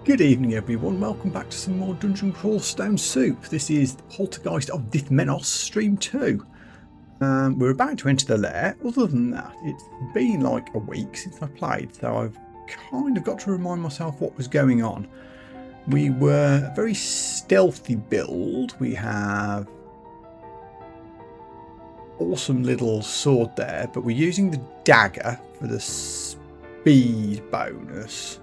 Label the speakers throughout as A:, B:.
A: Good evening everyone, welcome back to some more Dungeon Crawl Stone Soup. This is Poltergeist of Dithmenos Stream 2. We're about to enter the lair. Other than that, it's been like a week since I played, so I've kind of got to remind myself what was going on. We were a very stealthy build. We have awesome little sword there, but we're using the dagger for the speed bonus.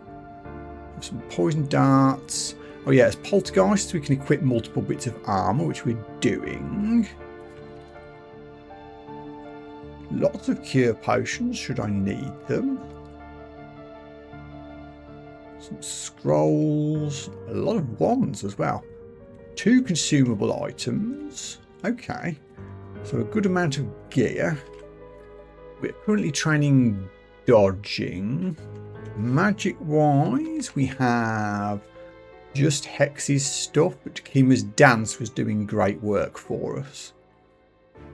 A: Some poison darts. Oh yeah, it's Poltergeist, so we can equip multiple bits of armour, which we're doing. Lots of cure potions, should I need them. Some scrolls. A lot of wands as well. 2 consumable items. Okay. So a good amount of gear. We're currently training dodging. Magic wise, we have just Hex's stuff, but Takima's dance was doing great work for us.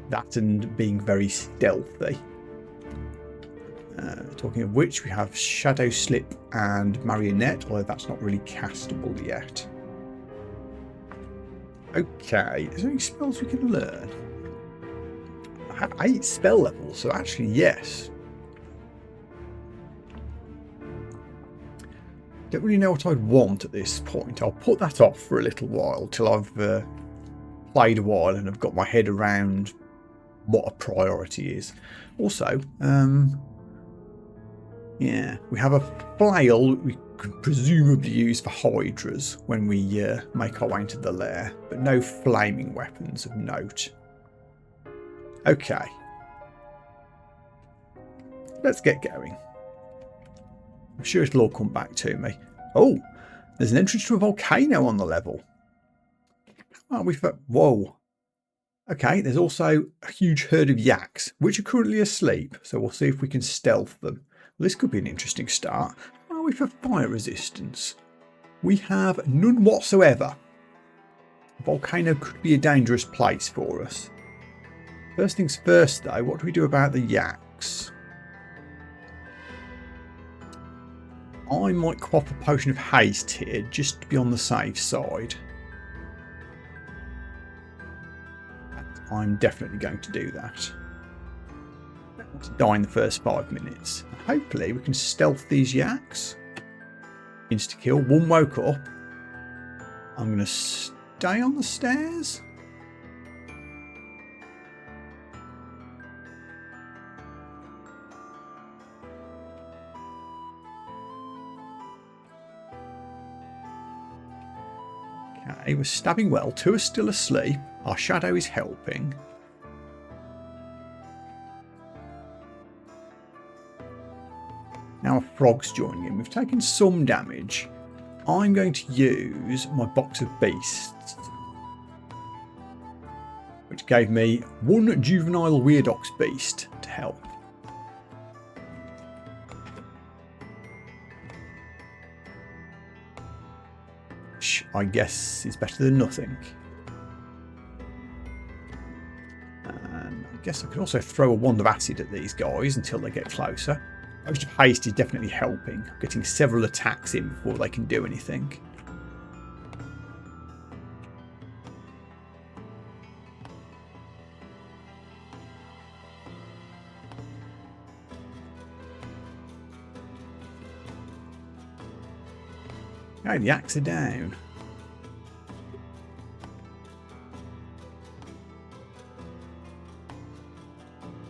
A: That and being very stealthy. Talking of which, we have Shadow Slip and Marionette, although that's not really castable yet. Okay, is there any spells we can learn? I have 8 spell levels, so actually yes. Don't really know what I'd want at this point. I'll put that off for a little while till I've played a while and I've got my head around what a priority is. Also, yeah, we have a flail that we could presumably use for hydras when we make our way into the lair, but no flaming weapons of note. Okay, let's get going. I'm sure it'll all come back to me. Oh, there's an entrance to a volcano on the level. Aren't we? Whoa. Okay, there's also a huge herd of yaks, which are currently asleep. So we'll see if we can stealth them. Well, this could be an interesting start. How are we for fire resistance? We have none whatsoever. The volcano could be a dangerous place for us. First things first, though, what do we do about the yaks? I might quaff a potion of haste here, just to be on the safe side. I'm definitely going to do that. To die in the first 5 minutes. Hopefully we can stealth these yaks. Insta-kill. One woke up. I'm going to stay on the stairs. Okay, we're stabbing well. 2 are still asleep. Our shadow is helping. Now a frog's joining in. We've taken some damage. I'm going to use my box of beasts, which gave me 1 juvenile weird ox beast to help. Which I guess is better than nothing. And I guess I could also throw a wand of acid at these guys until they get closer. Potion of haste is definitely helping. I'm getting several attacks in before they can do anything. Okay, the axe are down.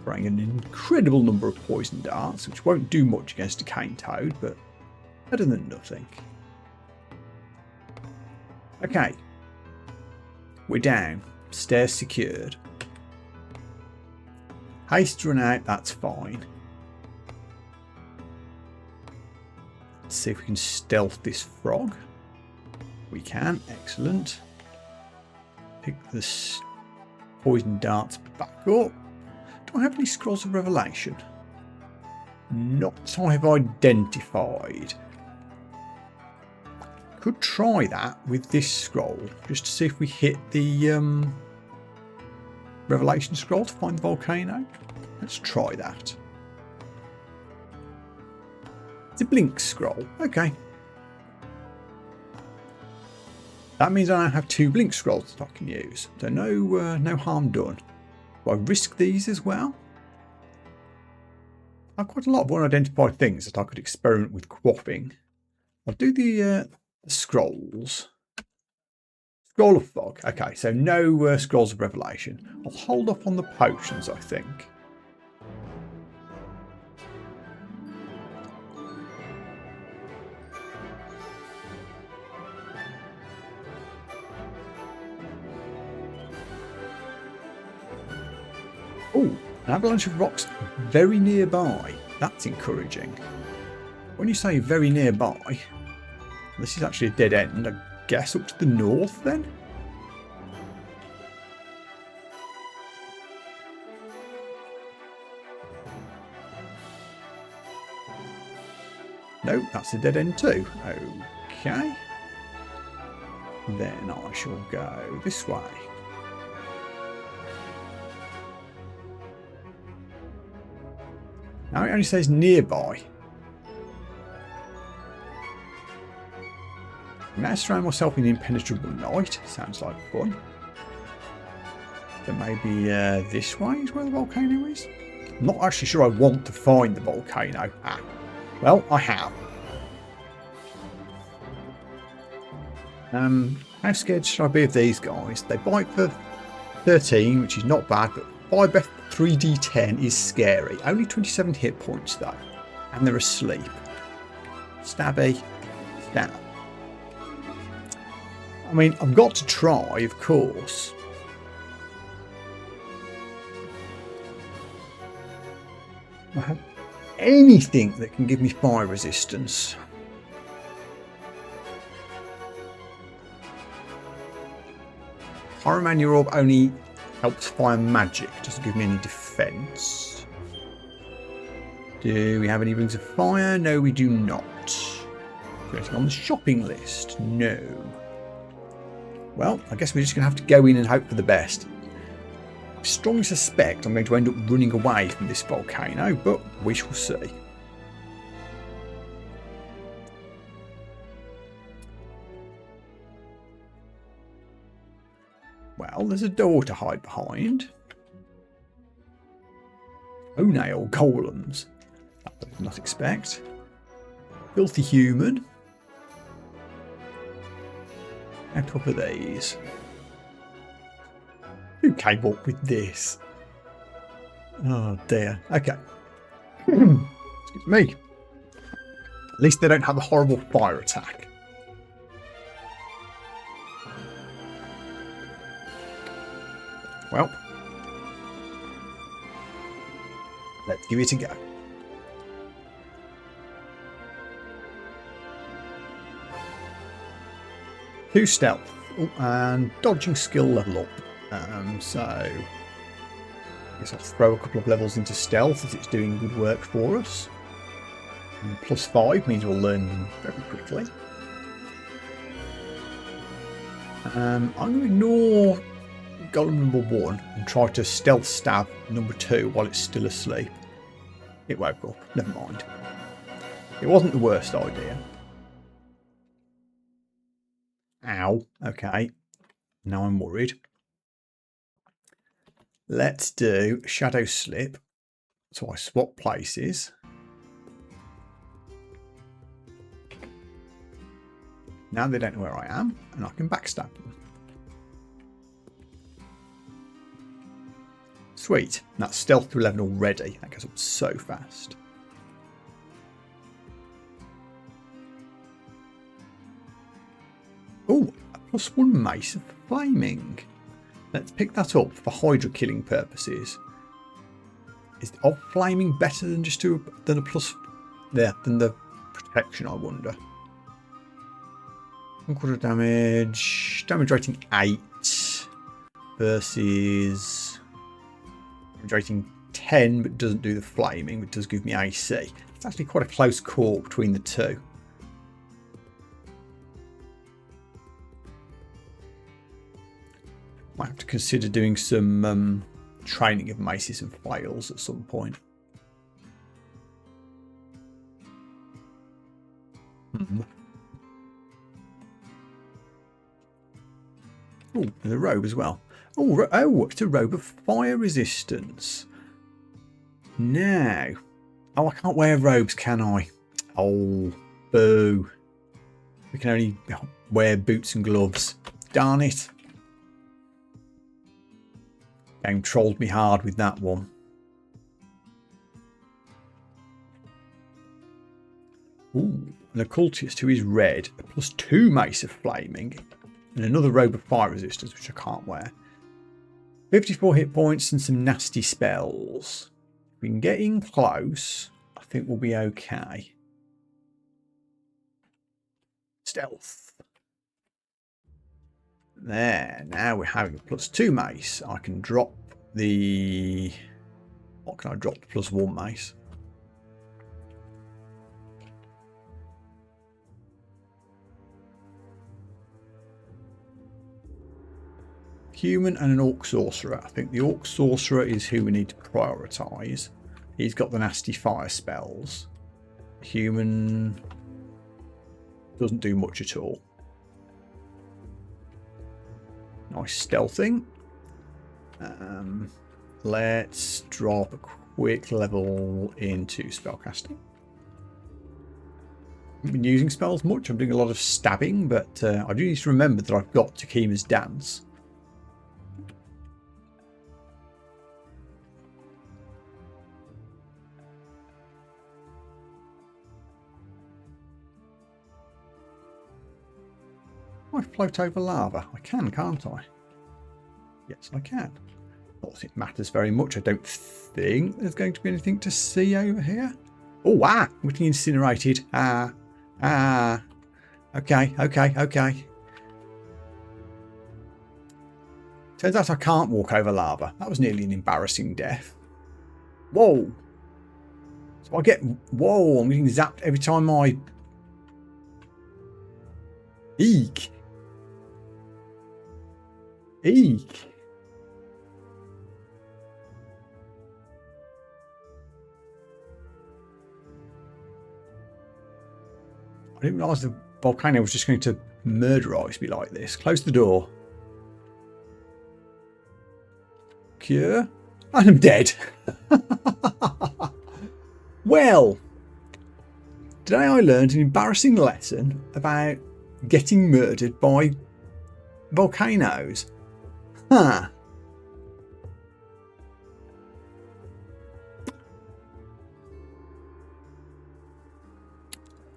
A: Throwing an incredible number of poison darts, which won't do much against a cane toad, but better than nothing. Okay, we're down. Stairs secured. Haste run out, that's fine. Let's see if we can stealth this frog. We can, excellent. Pick the poison darts back up. Do I have any scrolls of revelation? Not that I have identified. Could try that with this scroll, just to see if we hit the revelation scroll to find the volcano. Let's try that. It's a blink scroll. Okay. That means I now have 2 blink scrolls that I can use. So no harm done. Do I risk these as well? I have quite a lot of unidentified things that I could experiment with quaffing. I'll do the scrolls. Scroll of Fog. Okay, so no Scrolls of Revelation. I'll hold off on the potions, I think. Oh, an avalanche of rocks very nearby. That's encouraging. When you say very nearby, this is actually a dead end. I guess up to the north then? No, that's a dead end too. Okay. Then I shall go this way. Now it only says nearby. Now surround myself in impenetrable night. Sounds like fun. Then maybe this way is where the volcano is. I'm not actually sure I want to find the volcano. Ah, well, I have. How scared should I be of these guys? They bite for 13, which is not bad, but 5F 3D10 is scary. Only 27 hit points though, and they're asleep. Stabby, stab. I mean, I've got to try, of course. I have anything that can give me fire resistance. Pyromancer Orb only helps fire magic, doesn't give me any defense. Do we have any rings of fire? No, we do not. Anything on the shopping list? No. Well, I guess we're just going to have to go in and hope for the best. I strongly suspect I'm going to end up running away from this volcano, but we shall see. Well, there's a door to hide behind. Nail golems. That I did not expect. Filthy human. How top of these? Who came up with this? Oh dear. Okay. Excuse me. At least they don't have a horrible fire attack. Well, let's give it a go. Two stealth. Oh, and dodging skill level up. So I guess I'll throw a couple of levels into stealth as it's doing good work for us. And +5 means we'll learn them very quickly. I'm going to ignore golem number 1 and try to stealth stab number 2 while it's still asleep. It woke up. Never mind. It wasn't the worst idea. Ow. Okay. Now I'm worried. Let's do shadow slip. So I swap places. Now they don't know where I am, and I can backstab them. Sweet. That's stealth to 11 already. That goes up so fast. Oh, a +1 mace of flaming. Let's pick that up for Hydra killing purposes. Is of flaming better than just than a plus there than the protection? I wonder. 1/4 damage. Damage rating 8 versus damage rating 10, but doesn't do the flaming, but does give me AC. It's actually quite a close call between the two. Might have to consider doing some training of maces and flails at some point. Oh, there's a robe as well. Oh, it's a robe of fire resistance. Now. Oh, I can't wear robes, can I? Oh, boo. We can only wear boots and gloves. Darn it. Game trolled me hard with that one. Ooh, an occultist who is red, a +2 mace of flaming, and another robe of fire resistance, which I can't wear. 54 hit points and some nasty spells. If we can get in close, I think we'll be okay. Stealth. There, now we're having a +2 mace. I can drop the... What can I drop? The +1 mace. Human and an Orc Sorcerer. I think the Orc Sorcerer is who we need to prioritise. He's got the nasty fire spells. Human doesn't do much at all. Nice stealthing. Let's drop a quick level into spellcasting. I haven't been using spells much. I'm doing a lot of stabbing, but I do need to remember that I've got Takima's Dance. I float over lava. I can, can't I? Yes, I can. Not that it matters very much. I don't think there's going to be anything to see over here. Oh, we're getting incinerated. Okay. Turns out I can't walk over lava. That was nearly an embarrassing death. Whoa. So I get... Whoa, I'm getting zapped every time I... Eek. Eek. I didn't realise the volcano was just going to murderize me like this. Close the door. Cure. And I'm dead. Well, today I learned an embarrassing lesson about getting murdered by volcanoes. Huh.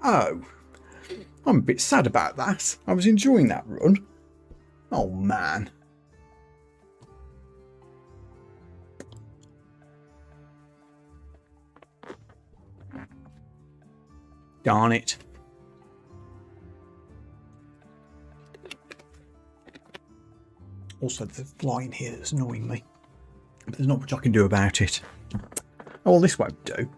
A: Oh. I'm a bit sad about that. I was enjoying that run. Oh man. Darn it. Also, there's a fly in here that's annoying me. But there's not much I can do about it. Oh, well, this won't do.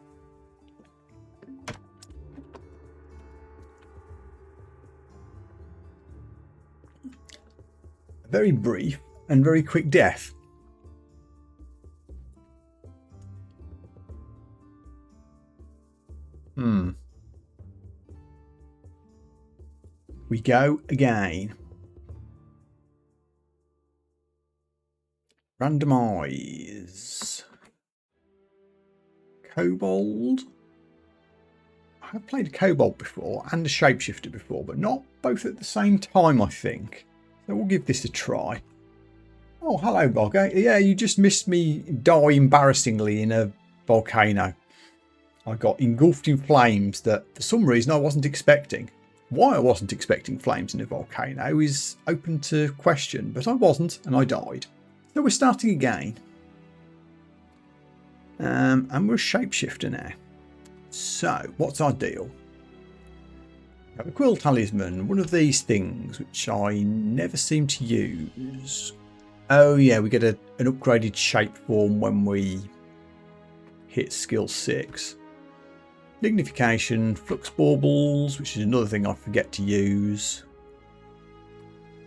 A: A very brief and very quick death. We go again. Randomise. Kobold. I have played a Kobold before and a Shapeshifter before, but not both at the same time, I think. So we'll give this a try. Oh, hello, Bogger. Yeah, you just missed me die embarrassingly in a volcano. I got engulfed in flames that for some reason I wasn't expecting. Why I wasn't expecting flames in a volcano is open to question, but I wasn't and I died. So we're starting again. And we're a Shapeshifter now. So, what's our deal? We have a Quill Talisman, one of these things, which I never seem to use. Oh yeah, we get an upgraded shape form when we hit skill 6. Lignification, Flux Baubles, which is another thing I forget to use.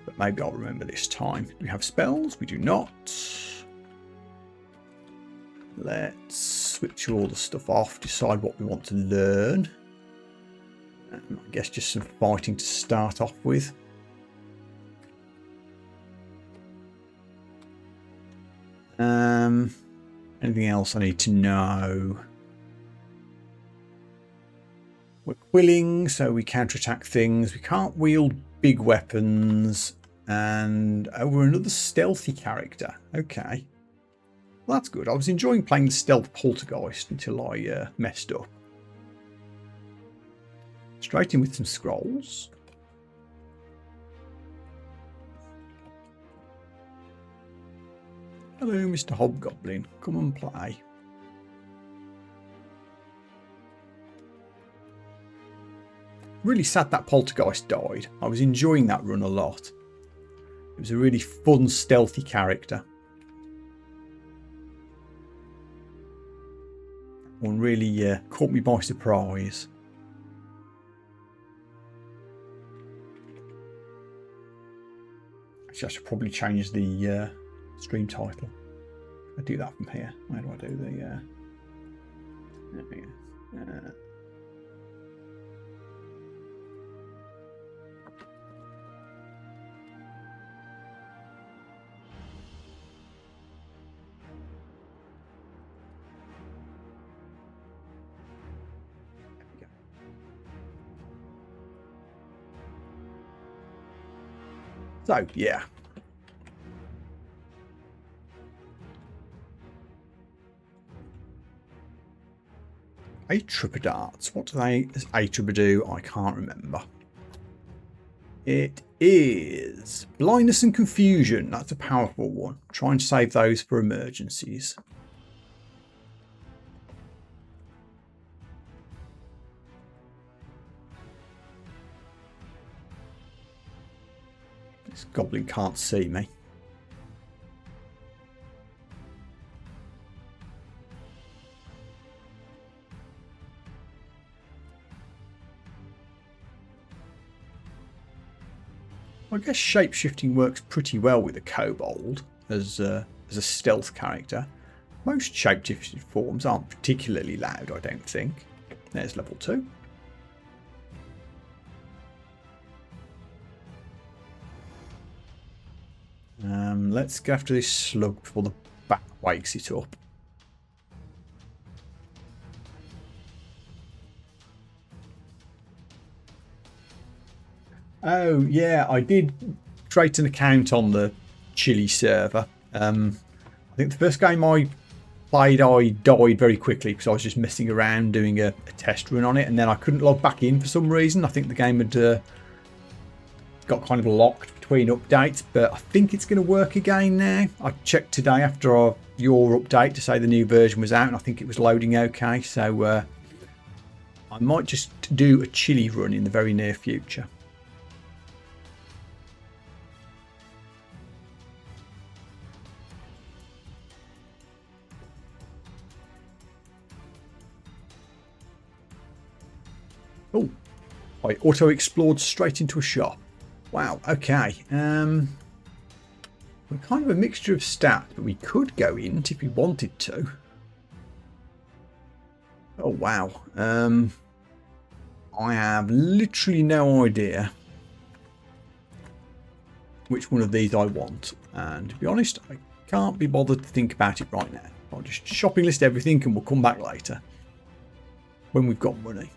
A: But maybe I'll remember this time. Do we have spells? We do not. Let's switch all the stuff off, decide what we want to learn. I guess just some fighting to start off with. Anything else I need to know? We're quilling, so we counterattack things. We can't wield big weapons. And we're another stealthy character. Okay. Well, that's good. I was enjoying playing the stealth Poltergeist until I messed up. Straight in with some scrolls. Hello, Mr. Hobgoblin. Come and play. Really sad that Poltergeist died. I was enjoying that run a lot. It was a really fun, stealthy character. One really caught me by surprise. Actually, I should probably change the stream title. I do that from here. Where do I do the... So, yeah. Atripper darts. What do they Atripper do? I can't remember. It is blindness and confusion. That's a powerful one. Try and save those for emergencies. This goblin can't see me. I guess shapeshifting works pretty well with a kobold as a stealth character. Most shapeshifted forms aren't particularly loud, I don't think. There's level 2. Let's go after this slug before the bat wakes it up. Oh, yeah, I did create an account on the Chile server. I think the first game I played, I died very quickly because I was just messing around doing a test run on it, and then I couldn't log back in for some reason. I think the game had got kind of locked between updates, but I think it's going to work again now. I checked today after your update to say the new version was out, and I think it was loading okay. So I might just do a Chile run in the very near future. Oh, I auto-explored straight into a shop. Wow, okay. We're kind of a mixture of stats, but we could go in if we wanted to. Oh, wow. I have literally no idea which one of these I want. And to be honest, I can't be bothered to think about it right now. I'll just shopping list everything and we'll come back later when we've got money.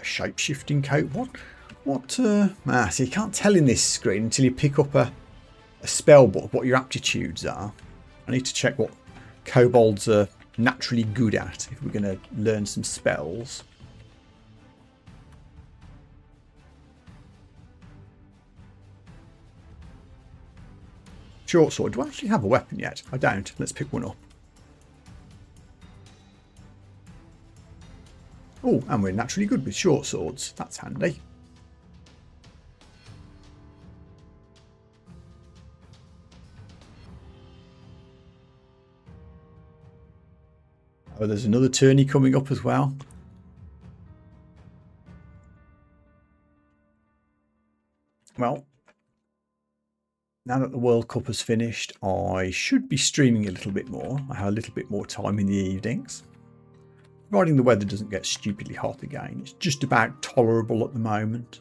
A: Shape-shifting coat. What so you can't tell in this screen until you pick up a spell book what your aptitudes are. I need to check what kobolds are naturally good at if we're going to learn some spells. Short sword. Do I actually have a weapon yet? I don't. Let's pick one up. Oh, and we're naturally good with short swords. That's handy. Oh, there's another tourney coming up as well. Well, now that the World Cup has finished, I should be streaming a little bit more. I have a little bit more time in the evenings. Providing the weather doesn't get stupidly hot again. It's just about tolerable at the moment.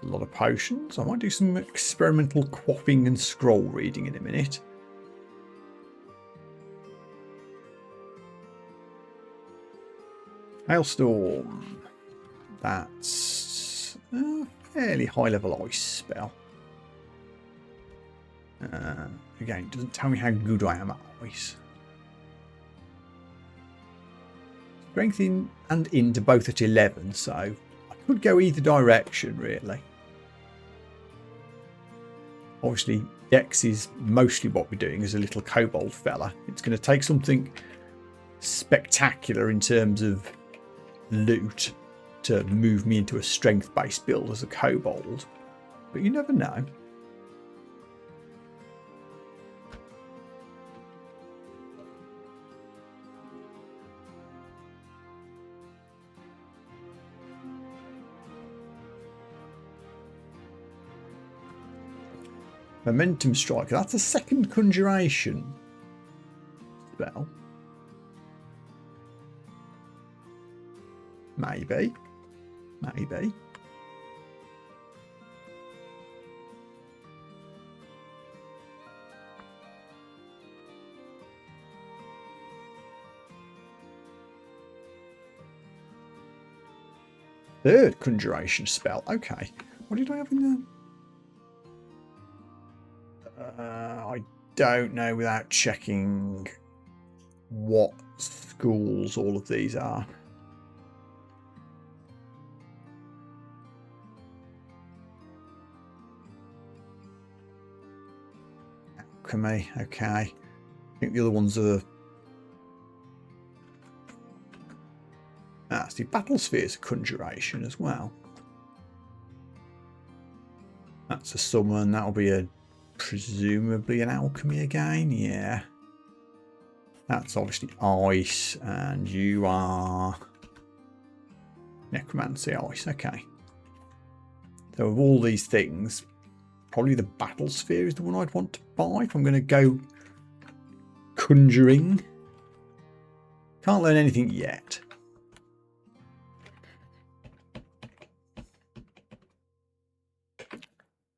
A: A lot of potions. I might do some experimental quaffing and scroll reading in a minute. Hailstorm. That's a fairly high level ice spell. Again, it doesn't tell me how good I am at ice. Strength in and into both at 11, so I could go either direction really. Obviously, Dex is mostly what we're doing as a little kobold fella. It's going to take something spectacular in terms of loot to move me into a strength-based build as a kobold, but you never know. Momentum Strike. That's a second conjuration spell. Maybe. Maybe. Third conjuration spell. Okay. What did I have in there? I don't know without checking what schools all of these are. Alchemy, okay. I think the other ones are... see, Battle Sphere's a conjuration as well. That's a summon, that'll be a presumably an alchemy again, yeah. That's obviously ice, and you are necromancy ice, okay. So of all these things, probably the battle sphere is the one I'd want to buy if I'm going to go conjuring. Can't learn anything yet.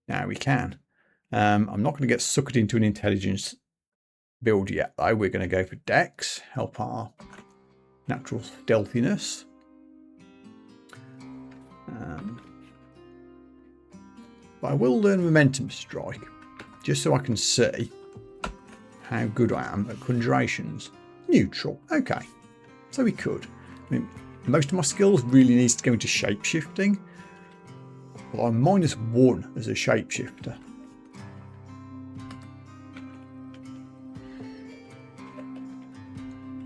A: Now we can. I'm not going to get suckered into an intelligence build yet, though. We're going to go for Dex, help our natural stealthiness. But I will learn Momentum Strike, just so I can see how good I am at conjurations. Neutral, okay. So we could. I mean, most of my skills really needs to go into shapeshifting. But I'm -1 as a shapeshifter.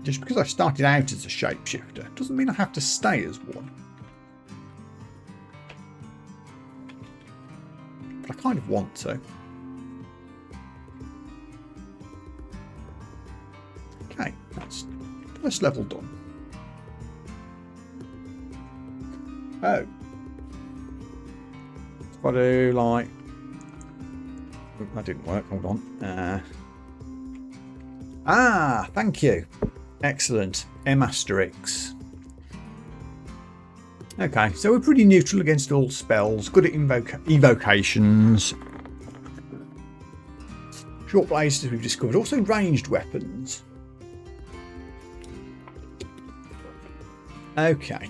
A: Just because I started out as a shapeshifter doesn't mean I have to stay as one. But I kind of want to. Okay, that's first level done. Oh. If I do like... that didn't work, hold on. Thank you. Excellent. M asterisk. Okay, so we're pretty neutral against all spells. Good at evocations. Short blades, as we've discovered. Also ranged weapons. Okay.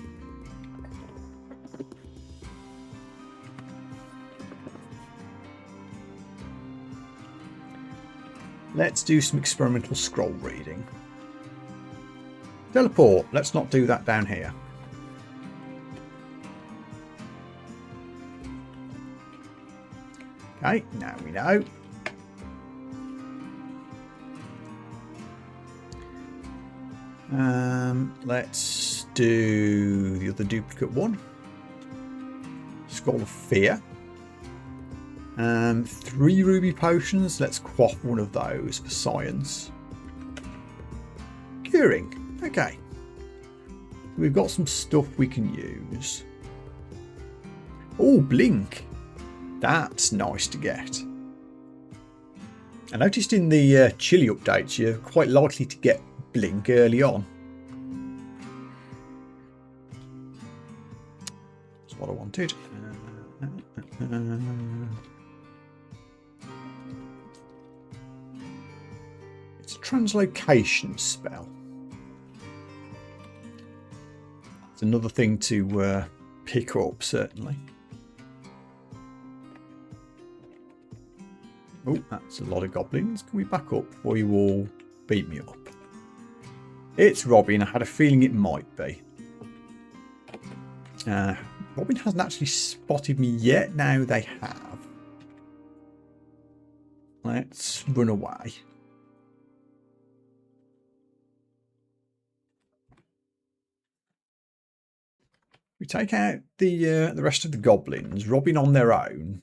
A: Let's do some experimental scroll reading. Teleport. Let's not do that down here. Okay, now we know. Let's do the other duplicate one. Scroll of Fear. 3 ruby potions. Let's quaff one of those for science. Curing. Okay. We've got some stuff we can use. Oh, Blink. That's nice to get. I noticed in the chili updates you're quite likely to get Blink early on. That's what I wanted. It's a translocation spell. It's another thing to pick up, certainly. Oh, that's a lot of goblins. Can we back up before you all beat me up? It's Robin. I had a feeling it might be. Robin hasn't actually spotted me yet. Now they have. Let's run away. We take out the rest of the goblins. Robin on their own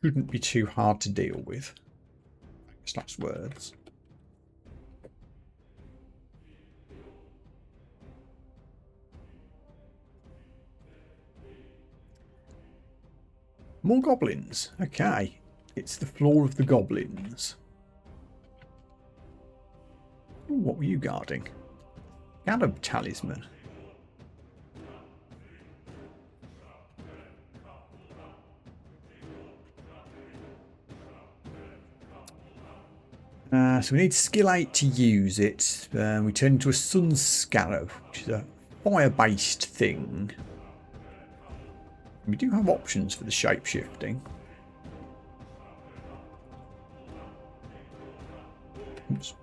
A: shouldn't be too hard to deal with. Last words. More goblins. Okay. It's the floor of the goblins. Ooh, what were you guarding? Scarab talisman. So we need skill 8 to use it. We turn into a sun scarab, which is a fire-based thing. We do have options for the shapeshifting. Oops.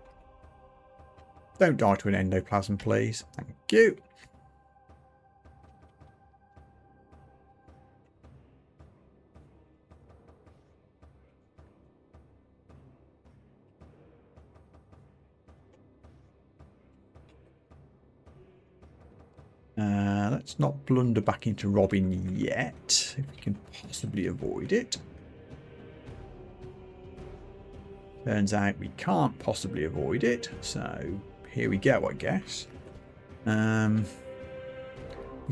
A: Don't die to an endoplasm, please. Thank you. Let's not blunder back into Robin yet, if we can possibly avoid it. Turns out we can't possibly avoid it, so here we go, I guess. We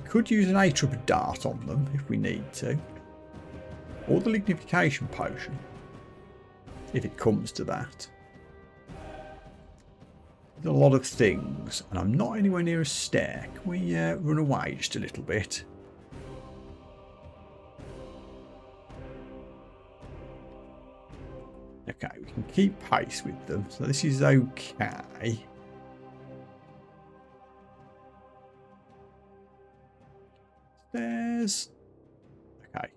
A: could use an Atrip dart on them if we need to. Or the lignification potion, if it comes to that. There's a lot of things, and I'm not anywhere near a stair. Can we run away just a little bit? Okay, we can keep pace with them, so this is okay. Stairs. Okay.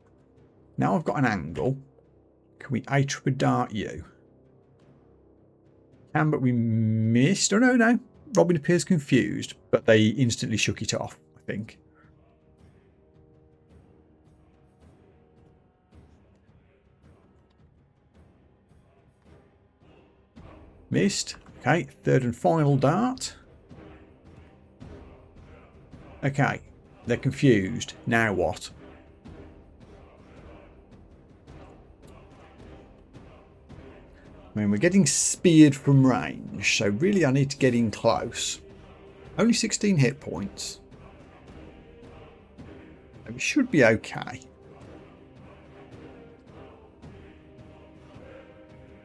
A: Now I've got an angle. Can we Atrip dart you? But we missed. Oh, no. Robin appears confused, but they instantly shook it off, I think. Missed. Okay, third and final dart. Okay, they're confused. Now what? I mean, we're getting speared from range, so really I need to get in close. Only 16 hit points. We should be okay.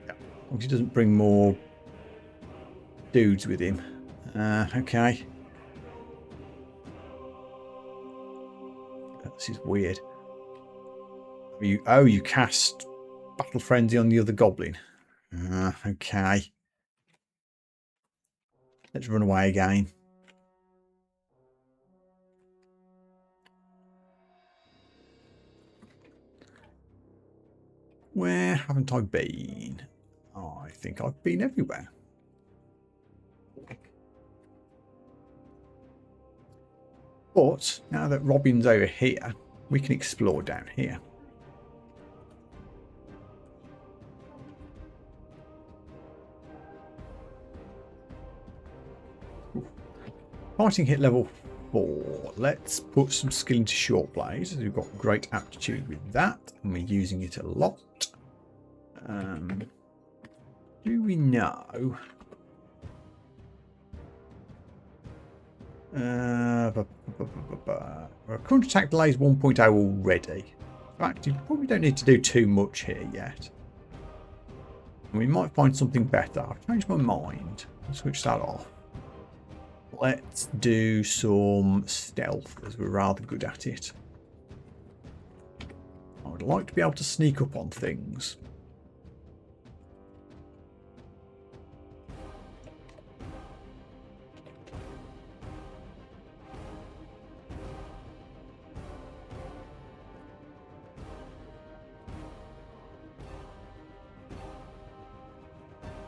A: Yeah, as long as he doesn't bring more dudes with him. Okay. This is weird. You cast Battle Frenzy on the other goblin. Okay. Let's run away again. Where haven't I been? Oh, I think I've been everywhere. But now that Robin's over here, we can explore down here. Fighting hit level 4. Let's put some skill into short blades, as we've got great aptitude with that, and we're using it a lot. Do we know? Our current attack delay is 1.0 already. In fact, you probably don't need to do too much here yet. And we might find something better. I've changed my mind. I'll switch that off. Let's do some stealth, as we're rather good at it. I would like to be able to sneak up on things.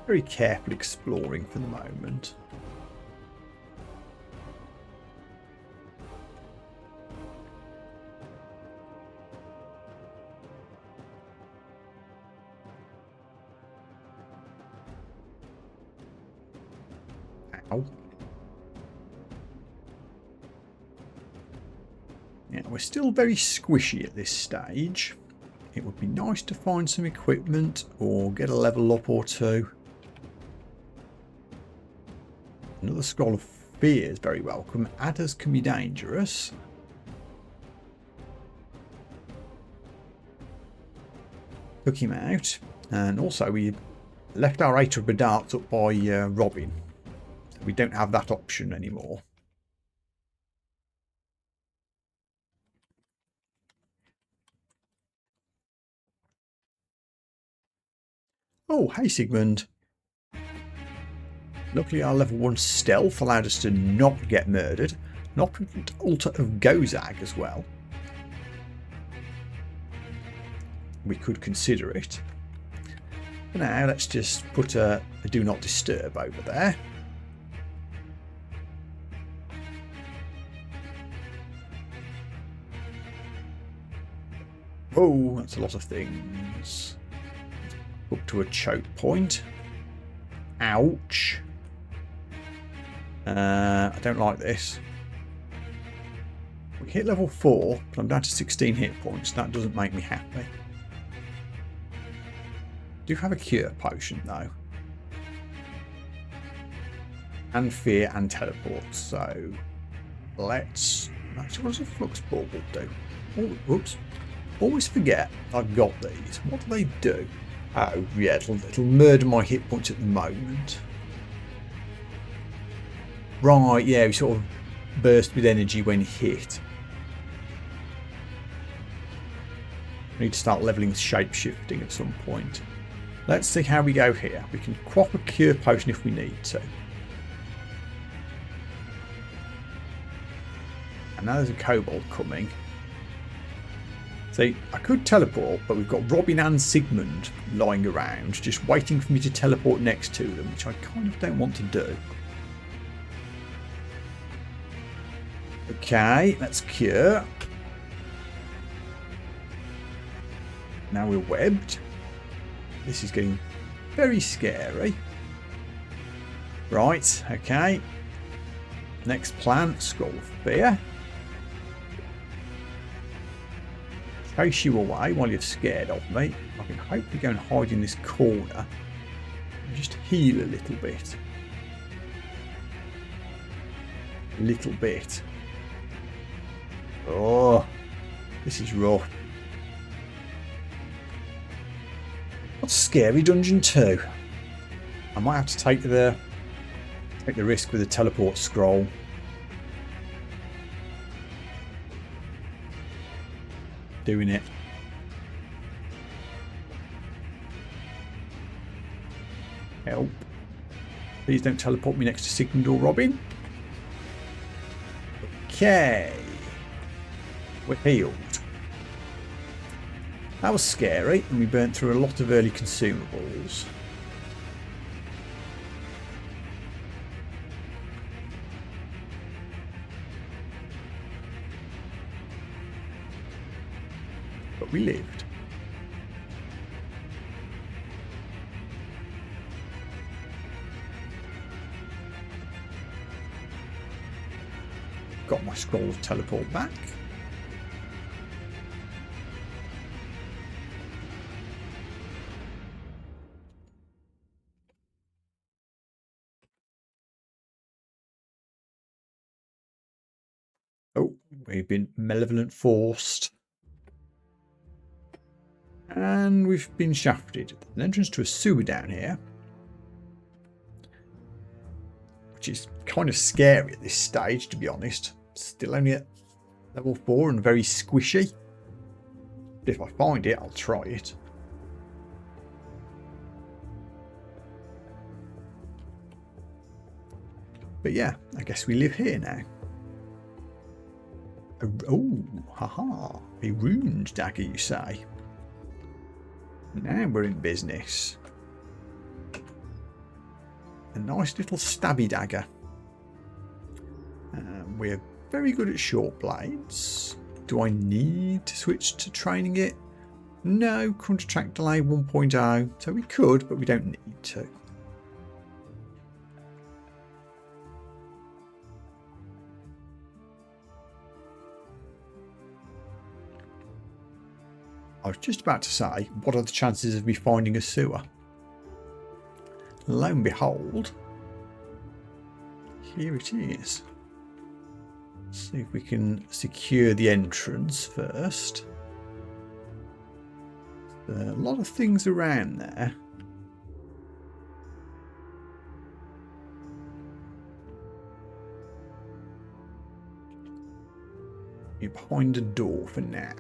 A: Very careful exploring for the moment. Ow. Yeah, we're still very squishy at this stage. It would be nice to find some equipment or get a level up or two. Another Scroll of Fear is very welcome. Adders can be dangerous. Took him out. And also we left our Eight of the Darts up by Robin. So we don't have that option anymore. Oh, hey Sigmund. Luckily our level 1 stealth allowed us to not get murdered. An opulent altar of Gozag as well. We could consider it. For now, let's just put a do not disturb over there. Oh, that's a lot of things. Up to a choke point. Ouch. I don't like this. We hit level 4, but I'm down to 16 hit points. That doesn't make me happy. Do have a cure potion though. And fear and teleport. So let's... Actually, what does a flux bauble do? Oh, whoops. Always forget I've got these. What do they do? Oh, yeah, it'll murder my hit points at the moment. Right, yeah, we sort of burst with energy when hit. I need to start leveling shapeshifting at some point. Let's see how we go here. We can quaff a cure potion if we need to. And now there's a kobold coming. See, I could teleport, but we've got Robin and Sigmund lying around, just waiting for me to teleport next to them, which I kind of don't want to do. Okay, let's cure. Now we're webbed. This is getting very scary. Right, okay. Next plan, Scroll of Fear. Chase you away while you're scared of me. I can hopefully go and hide in this corner and just heal a little bit. A little bit. Oh, this is rough. What's Scary Dungeon 2? I might have to take the risk with the teleport scroll. Doing it. Help. Please don't teleport me next to Sigmund or Robin. Okay. We're healed. That was scary, and we burnt through a lot of early consumables. But we lived. Got my scroll of teleport back. Oh, we've been malevolent forced. And we've been shafted. There's an entrance to a sewer down here. Which is kind of scary at this stage, to be honest. Still only at level 4 and very squishy. But if I find it, I'll try it. But yeah, I guess we live here now. Oh, haha. A ruined dagger, you say? Now we're in business. A nice little stabby dagger. We're very good at short blades. Do I need to switch to training it? No, current attack delay 1.0. So we could, but we don't need to. I was just about to say, what are the chances of me finding a sewer? Lo and behold, here it is. Let's see if we can secure the entrance first. There are a lot of things around there. You're behind a door for now.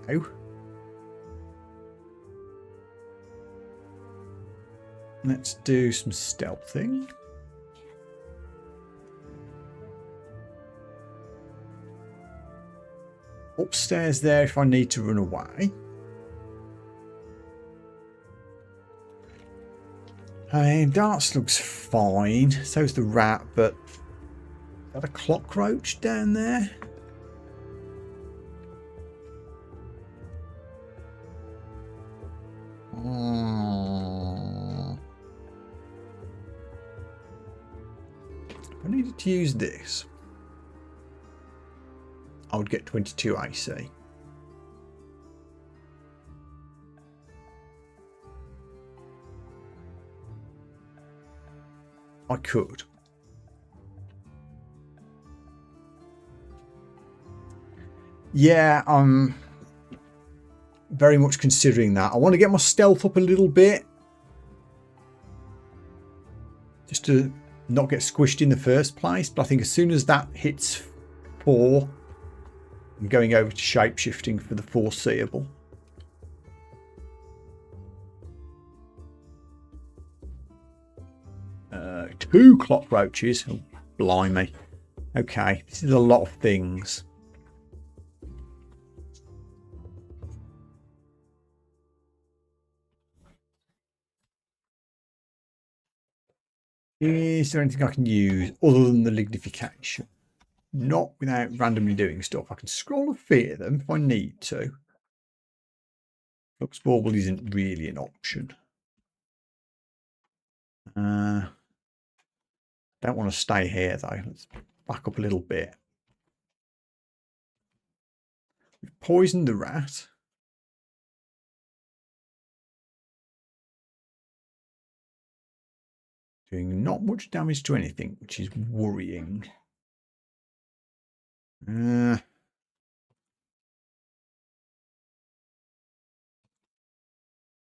A: Let's do some stealthing. Upstairs there if I need to run away. I mean, darts looks fine. So's the rat, but is that a cockroach down there? If I needed to use this, I would get 22 AC. I could. Yeah, I'm very much considering that. I want to get my stealth up a little bit. Just to not get squished in the first place. But I think as soon as that hits 4, I'm going over to shapeshifting for the foreseeable. Two cockroaches. Oh, blimey. Okay, this is a lot of things. Is there anything I can use other than the lignification? Not without randomly doing stuff. I can scroll a fear them if I need to. Flux bauble isn't really an option. Don't want to stay here though. Let's back up a little bit. We've poisoned the rat. Doing not much damage to anything, which is worrying.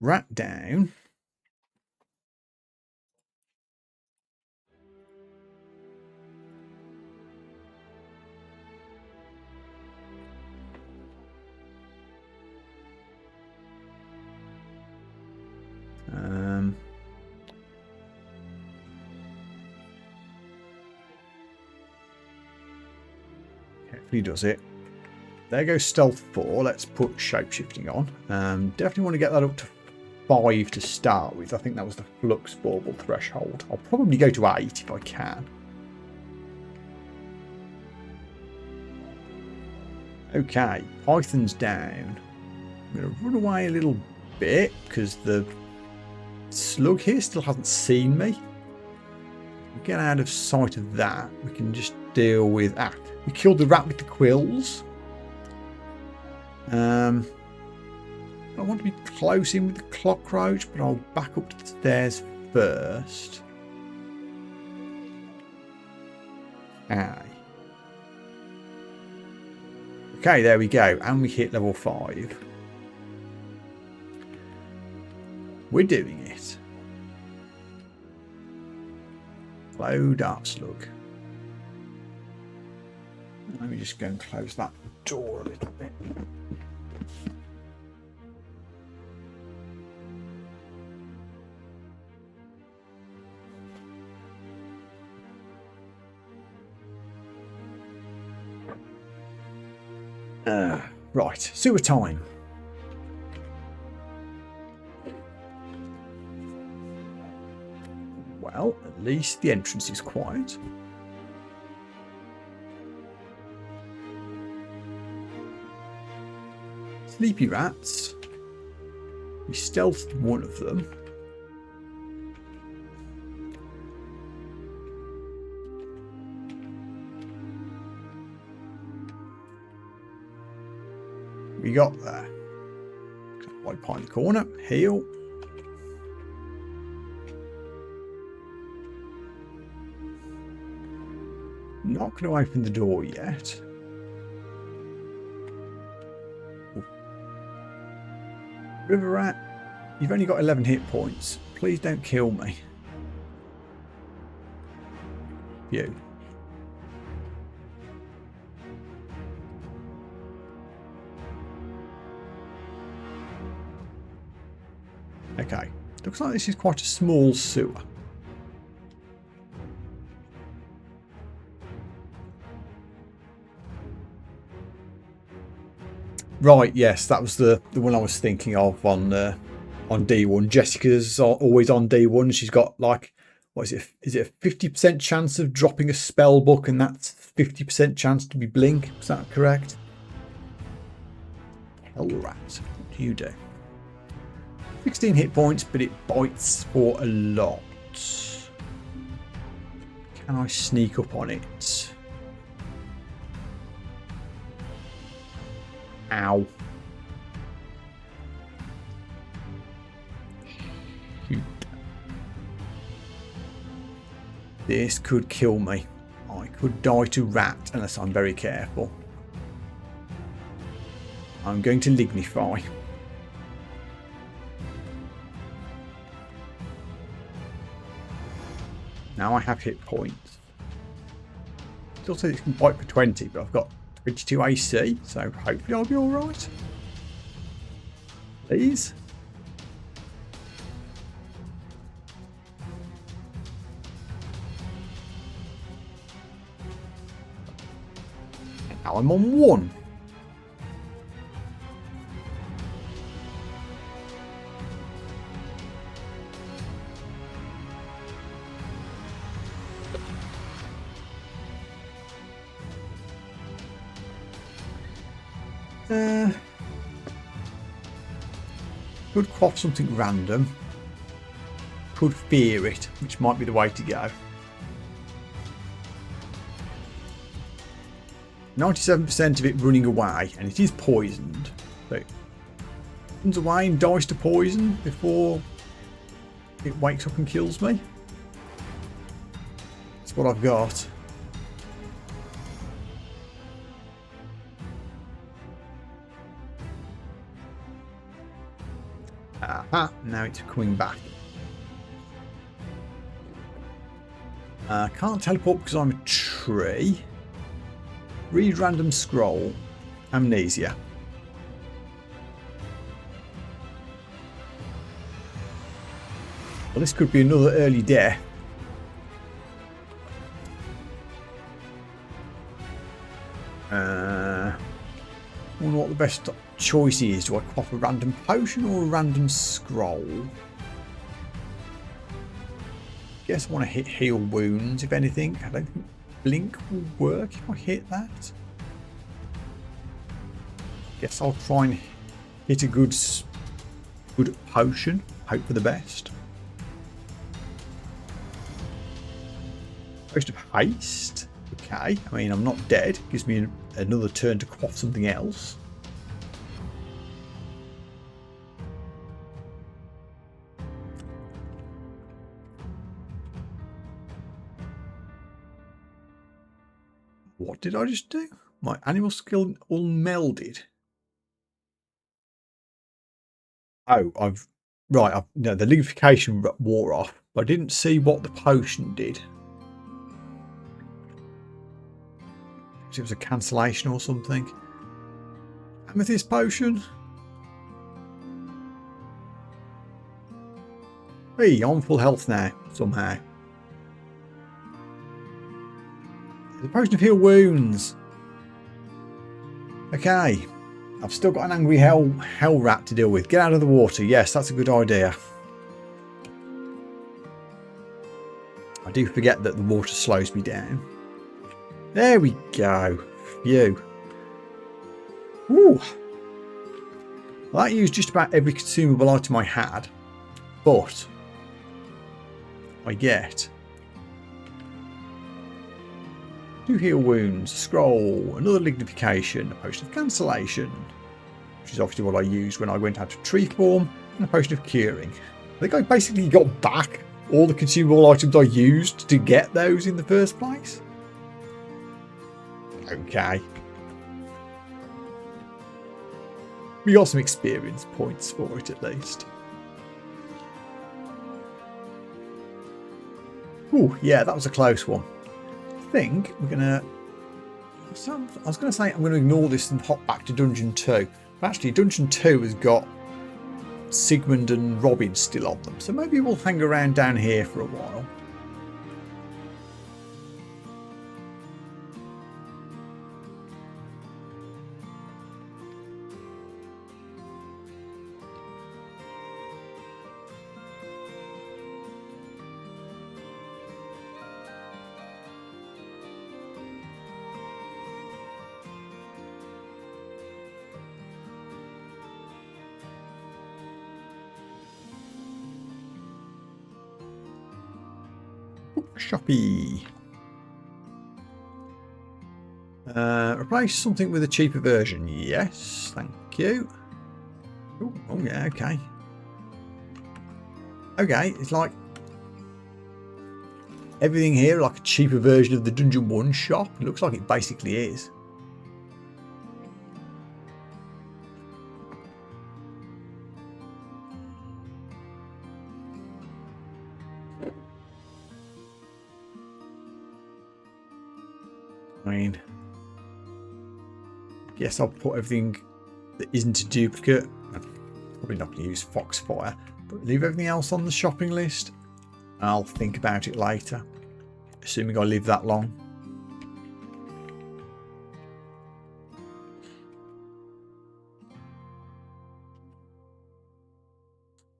A: Rat down. Hopefully does it. There goes stealth 4. Let's put shapeshifting on. Definitely want to get that up to 5 to start with. I think that was the flux bauble threshold. I'll probably go to 8 if I can. Okay, Python's down. I'm going to run away a little bit because the slug here still hasn't seen me. Get out of sight of that. We can just deal with... we killed the rat with the quills. I want to be close in with the cockroach, but I'll back up to the stairs first. Aye. Okay, there we go. And we hit level 5. We're doing it. Hello, Dark Slug. Let me just go and close that door a little bit. Right, sewer time. Well, at least the entrance is quiet. Sleepy rats. We stealthed one of them. We got there. Right behind the corner. Heal. Not going to open the door yet. Ooh. River rat, you've only got 11 hit points. Please don't kill me. You. Okay, looks like this is quite a small sewer. Right, yes, that was the one I was thinking of on D1. Jessica's always on D1. She's got like, what is it? Is it a 50% chance of dropping a spell book, and that's 50% chance to be blink? Is that correct? Hell rat, what do you do? 16 hit points, but it bites for a lot. Can I sneak up on it? Ow. Shoot. This could kill me. I could die to rat unless I'm very careful. I'm going to lignify. Now I have hit points. Still says it can bite for 20, but I've got 22 AC, so hopefully I'll be alright. Please. Now I'm on 1. Could quaff something random. Could fear it, which might be the way to go. 97% of it running away, and it is poisoned. So it runs away and dies to poison before it wakes up and kills me. That's what I've got. Aha, now it's coming back. Can't teleport because I'm a tree. Read random scroll. Amnesia. Well, this could be another early death. I wonder what the best choice is. Do I quaff a random potion or a random scroll? Guess I want to hit heal wounds, if anything. I don't think blink will work if I hit that. Guess I'll try and hit a good potion. Hope for the best. Potion of haste. Okay, I mean, I'm not dead. Gives me another turn to quaff something else. What did I just do? My animal skill all melded. Oh, no, the lignification wore off, but I didn't see what the potion did. It was a cancellation or something. Amethyst potion. Hey, I'm full health now, somehow. The potion of heal wounds. Okay. I've still got an angry hell rat to deal with. Get out of the water. Yes, that's a good idea. I do forget that the water slows me down. There we go. Phew. Woo. Well, that used just about every consumable item I had. But I get 2 heal wounds, a scroll, another lignification, a potion of cancellation, which is obviously what I used when I went out of tree form, and a potion of curing. I think I basically got back all the consumable items I used to get those in the first place. Okay. We got some experience points for it at least. Ooh, yeah, that was a close one. I think we're gonna. I was gonna say I'm gonna ignore this and hop back to Dungeon 2. But actually, Dungeon 2 has got Sigmund and Robin still on them, so maybe we'll hang around down here for a while. Shoppy. Replace something with a cheaper version. Yes, thank you. Ooh, oh yeah, okay. Okay, it's like everything here like a cheaper version of the Dungeon 1 shop. It looks like it basically is. I mean, yes, I'll put everything that isn't a duplicate. I'm probably not going to use Foxfire, but leave everything else on the shopping list. I'll think about it later, assuming I live that long.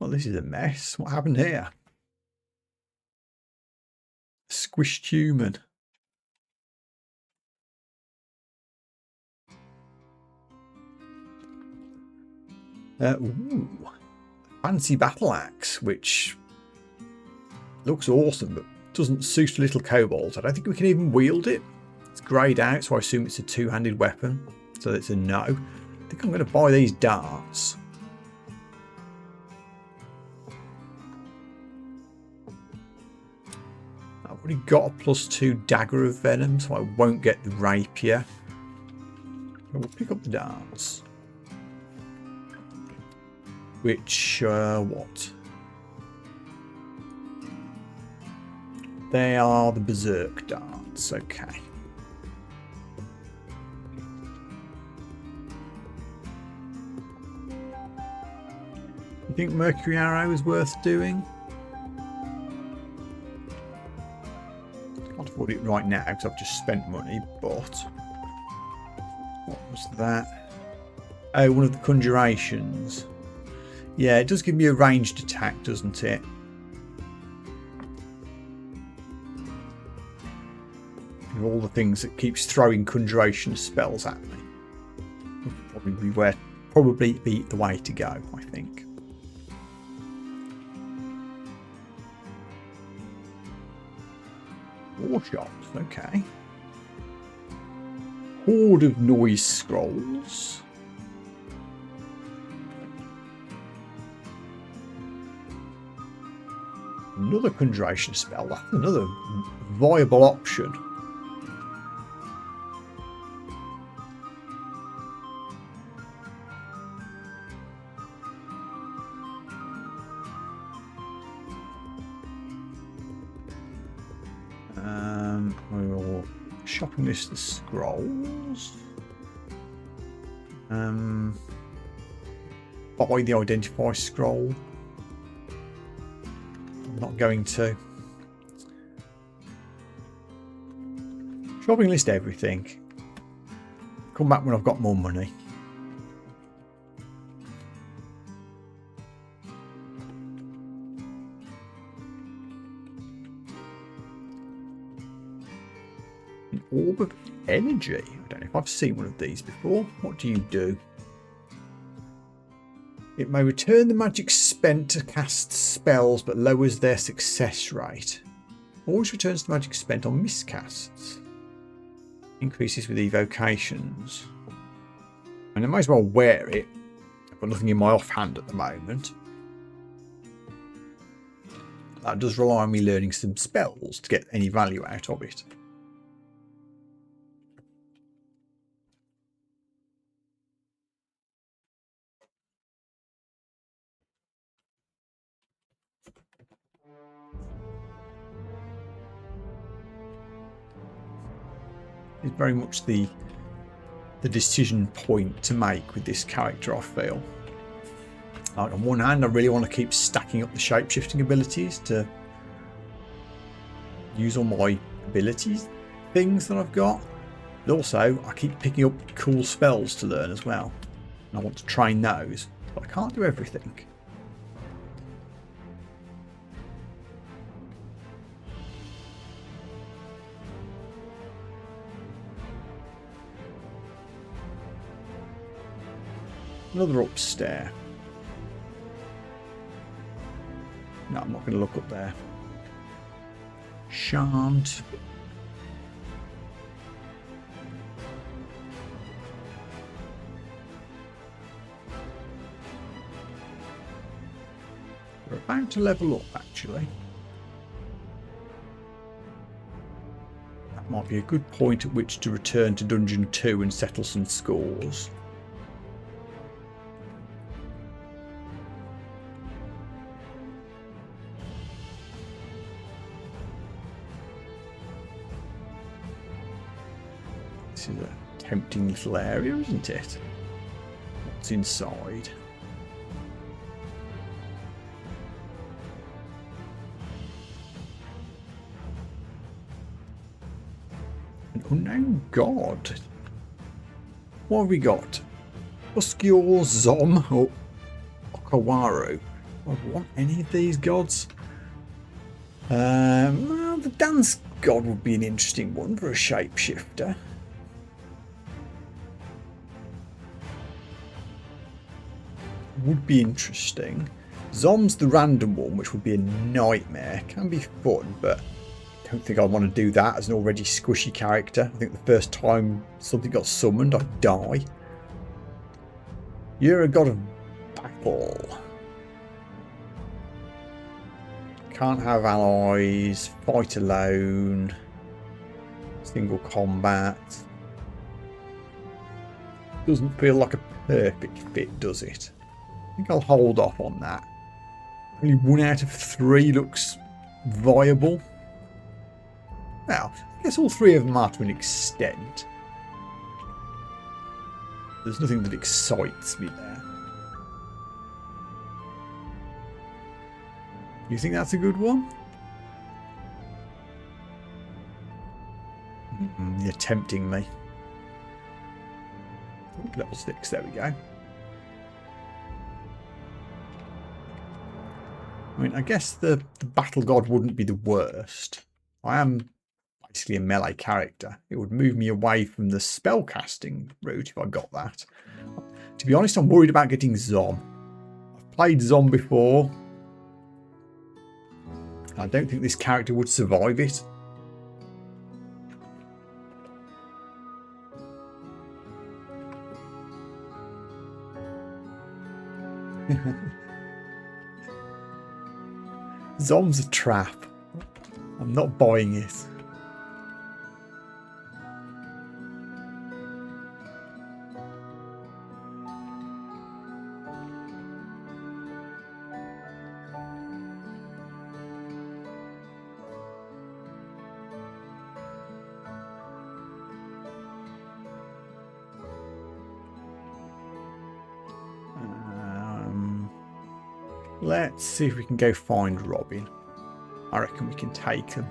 A: Well, this is a mess. What happened here? Squished human. Ooh, fancy battle axe, which looks awesome, but doesn't suit little kobolds. I don't think we can even wield it. It's greyed out, so I assume it's a two-handed weapon. So that's a no. I think I'm going to buy these darts. I've already got a +2 dagger of venom, so I won't get the rapier. But we'll pick up the darts. Which, what? They are the berserk darts, okay. You think Mercury Arrow is worth doing? Can't afford it right now because I've just spent money, but... What was that? Oh, one of the conjurations. Yeah, it does give me a ranged attack, doesn't it? And all the things that keeps throwing conjuration spells at me. Would probably be the way to go, I think. War shops, okay. Horde of noise scrolls. Another conjuration spell. That's another viable option. We'll shopping list the scrolls. Buy the identify scroll. Not going to. Shopping list everything. come back when I've got more money. An orb of energy. I don't know if I've seen one of these before. What do you do? It may return the magic spent to cast spells but lowers their success rate. Always returns the magic spent on miscasts. Increases with evocations. And I might as well wear it. I've got nothing in my offhand at the moment. That does rely on me learning some spells to get any value out of it. It's very much the decision point to make with this character, I feel. Like on one hand, I really want to keep stacking up the shapeshifting abilities to use all my abilities things that I've got. But also, I keep picking up cool spells to learn as well. And I want to train those, but I can't do everything. Another upstairs. No, I'm not going to look up there. Shan't. We're about to level up, actually. That might be a good point at which to return to Dungeon 2 and settle some scores. This is a tempting little area, isn't it? What's inside? An unknown god. What have we got? Buskior, Zom, or Okawaru. Do I want any of these gods? Well, the dance god would be an interesting one for a shapeshifter. Would be interesting. Zom's the random one, which would be a nightmare. Can be fun, but I don't think I want to do that as an already squishy character. I think the first time something got summoned, I'd die. You're a god of battle. Can't have allies. Fight alone. Single combat. Doesn't feel like a perfect fit, does it? I think I'll hold off on that. Only 1 out of 3 looks viable. Well, I guess all 3 of them are to an extent. There's nothing that excites me there. You think that's a good one? You're tempting me. Level 6, there we go. I mean, I guess the battle god wouldn't be the worst. I am basically a melee character. It would move me away from the spellcasting route if I got that. To be honest, I'm worried about getting Zom. I've played Zom before. I don't think this character would survive it. Zom's a trap. I'm not buying it. Let's see if we can go find Robin. I reckon we can take him.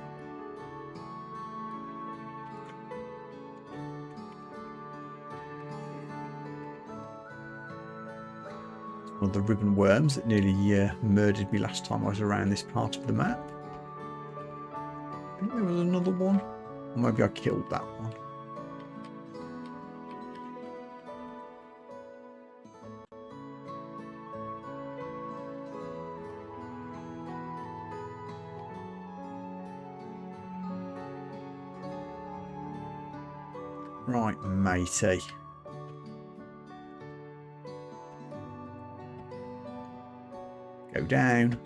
A: One of the ribbon worms that nearly murdered me last time I was around this part of the map. I think there was another one. Or maybe I killed that one. Right, matey. Go down.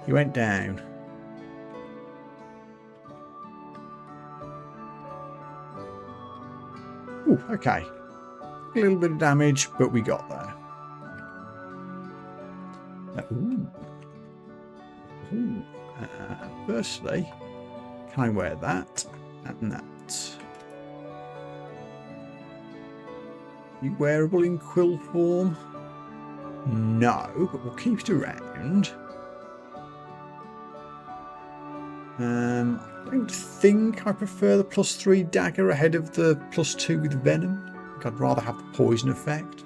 A: He went down. Ooh, okay. A little bit of damage, but we got there. Firstly, can I wear that and that? You wearable in quill form? No, but we'll keep it around. I don't think I prefer the +3 dagger ahead of the +2 with venom. I think I'd rather have the poison effect.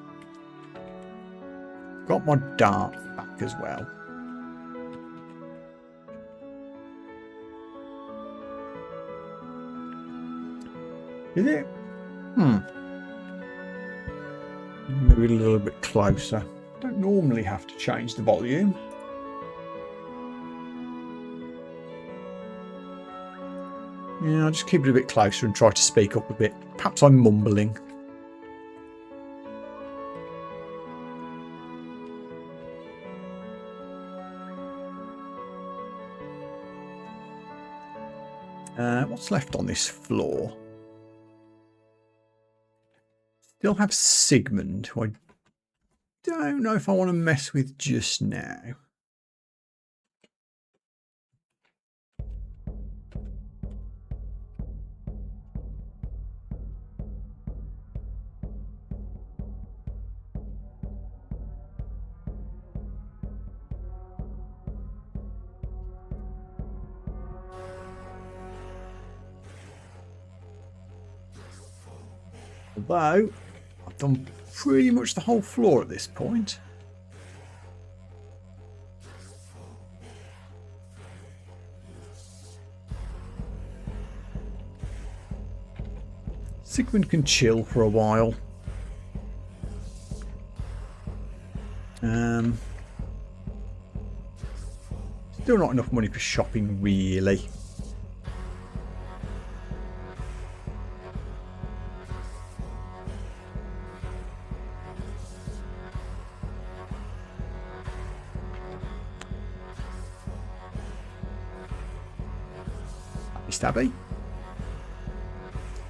A: Got my dart back as well. Is it? Maybe a little bit closer. Don't normally have to change the volume. Yeah, I'll just keep it a bit closer and try to speak up a bit. Perhaps I'm mumbling. What's left on this floor? Still have Sigmund, who I don't know if I want to mess with just now. Although, I've done pretty much the whole floor at this point. Sigmund can chill for a while. Still not enough money for shopping, really. Stabby.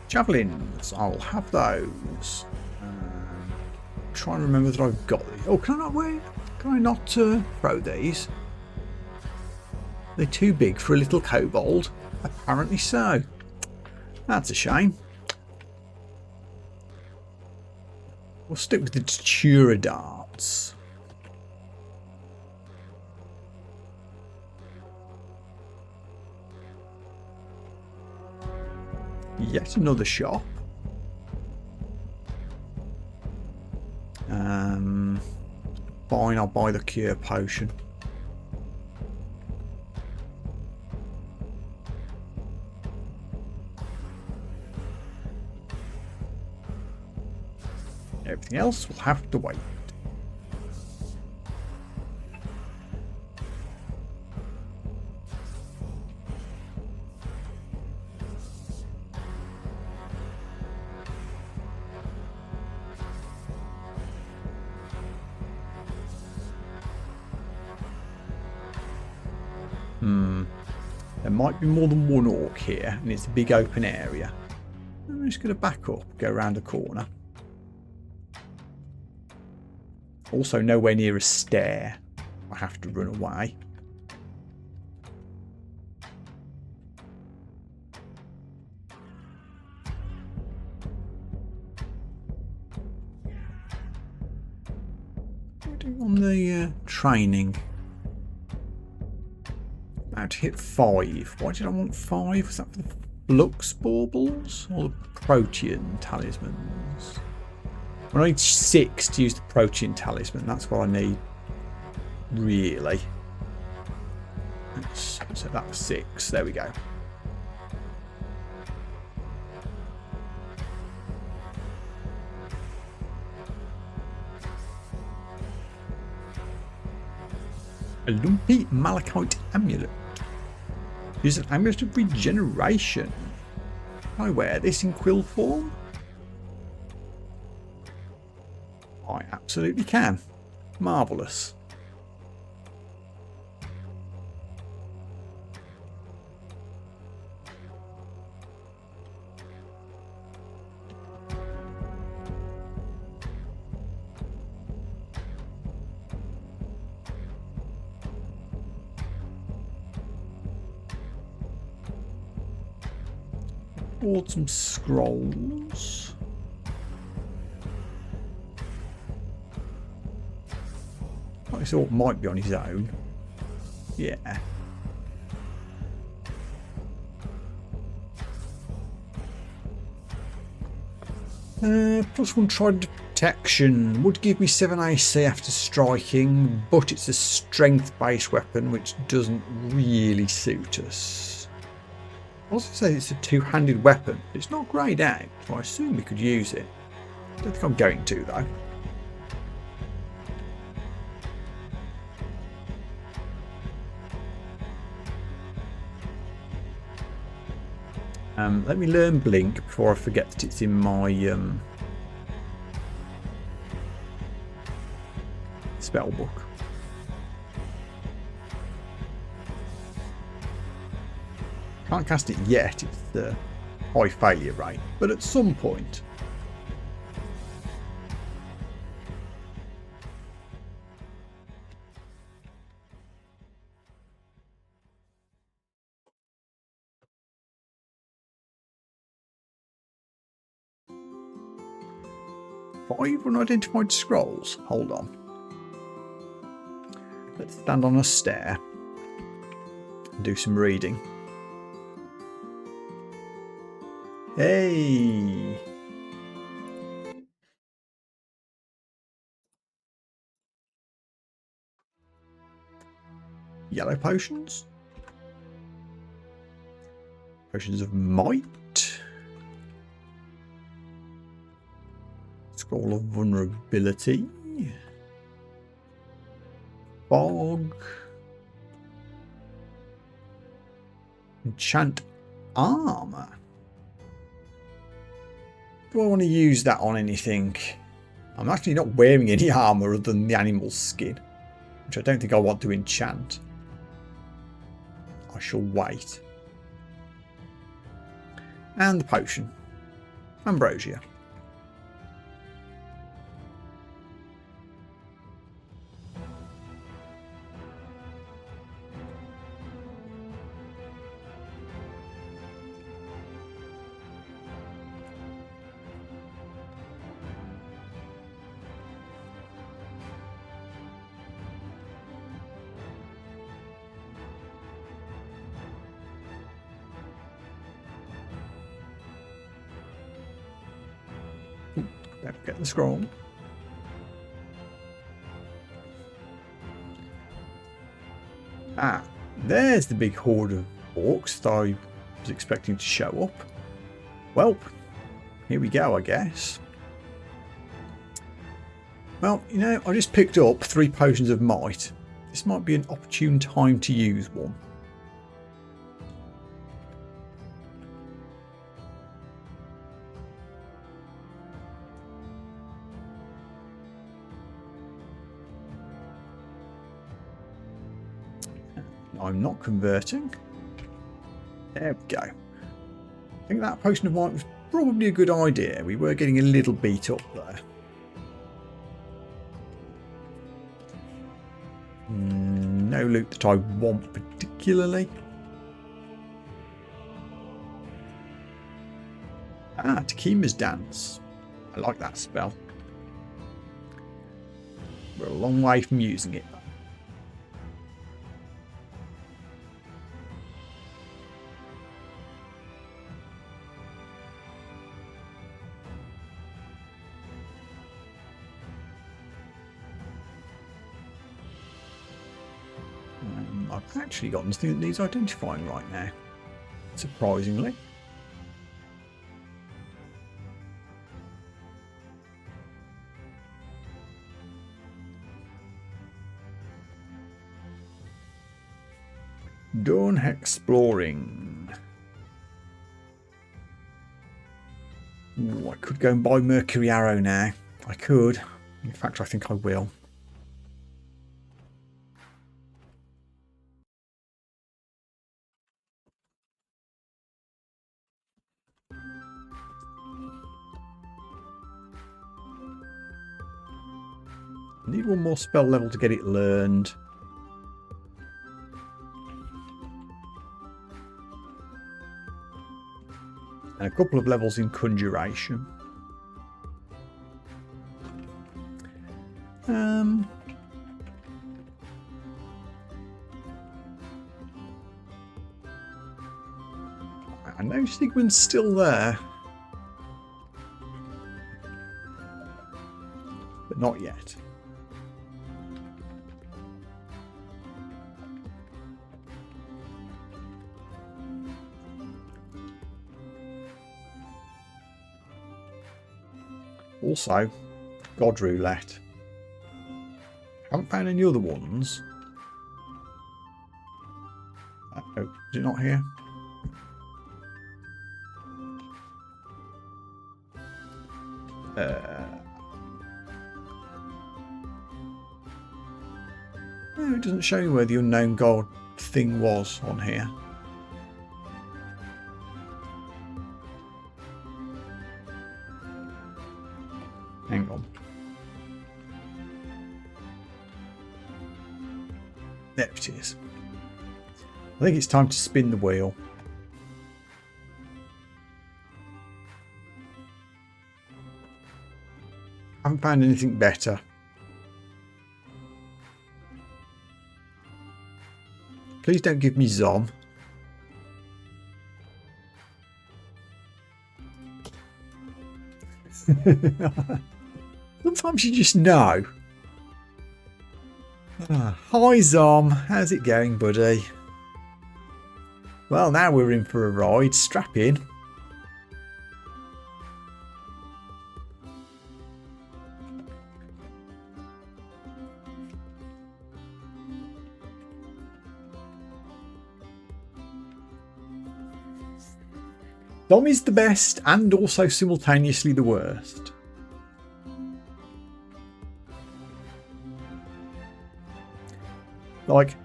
A: Javelins, I'll have those. Trying to remember that I've got these. Oh, can I not wait? Can I not throw these? They're too big for a little kobold. Apparently so. That's a shame. We'll stick with the Datura darts. Yet another shop. Fine, I'll buy the cure potion. Everything else will have to wait. There might be more than one orc here, and it's a big open area. I'm just going to back up, go around the corner. Also, nowhere near a stair. I have to run away. What do on the training? About to hit 5. Why did I want 5? Was that for the Flux baubles or the Protean talismans? I need 6 to use the protein talisman. That's what I need, really. So that was 6. There we go. A lumpy malachite amulet. Use an amulet of regeneration. Can I wear this in quill form? I absolutely can. Marvellous. Bought some scrolls. I thought might be on his own. Yeah. +1 trident protection would give me 7 AC after striking, but it's a strength-based weapon which doesn't really suit us. I also say it's a 2-handed weapon. It's not greyed out, so I assume we could use it. I don't think I'm going to, though. Let me learn Blink before I forget that it's in my spell book. Can't cast it yet, it's the high failure rate, but at some point. Five unidentified scrolls. Hold on. Let's stand on a stair and do some reading. Hey! Yellow potions. Potions of might. Scroll of vulnerability. Fog. Enchant armor. Do I want to use that on anything? I'm actually not wearing any armor other than the animal skin, which I don't think I want to enchant. I shall wait. And the potion. Ambrosia. Don't forget the scroll. Ah, there's the big horde of orcs that I was expecting to show up. Well, here we go, I guess. Well, you know, I just picked up 3 potions of might. This might be an opportune time to use one. I'm not converting. There we go. I think that potion of might was probably a good idea. We were getting a little beat up there. No loot that I want particularly. Ah, Takima's Dance. I like that spell. We're a long way from using it. I've actually got nothing that needs identifying right now, surprisingly. Done exploring. Ooh, I could go and buy Mercury Arrow now. I could. In fact, I think I will. I need one more spell level to get it learned. And a couple of levels in Conjuration. I know Sigmund's still there. But not yet. Also, God Roulette. Haven't found any other ones. Oh, is it not here? No, it doesn't show you where the unknown god thing was on here. Hang on. There it is. I think it's time to spin the wheel. I haven't found anything better. Please don't give me Zom. Sometimes you just know. Hi Zom, how's it going, buddy? Well, now we're in for a ride. Strap in. Zom is the best and also simultaneously the worst. Like,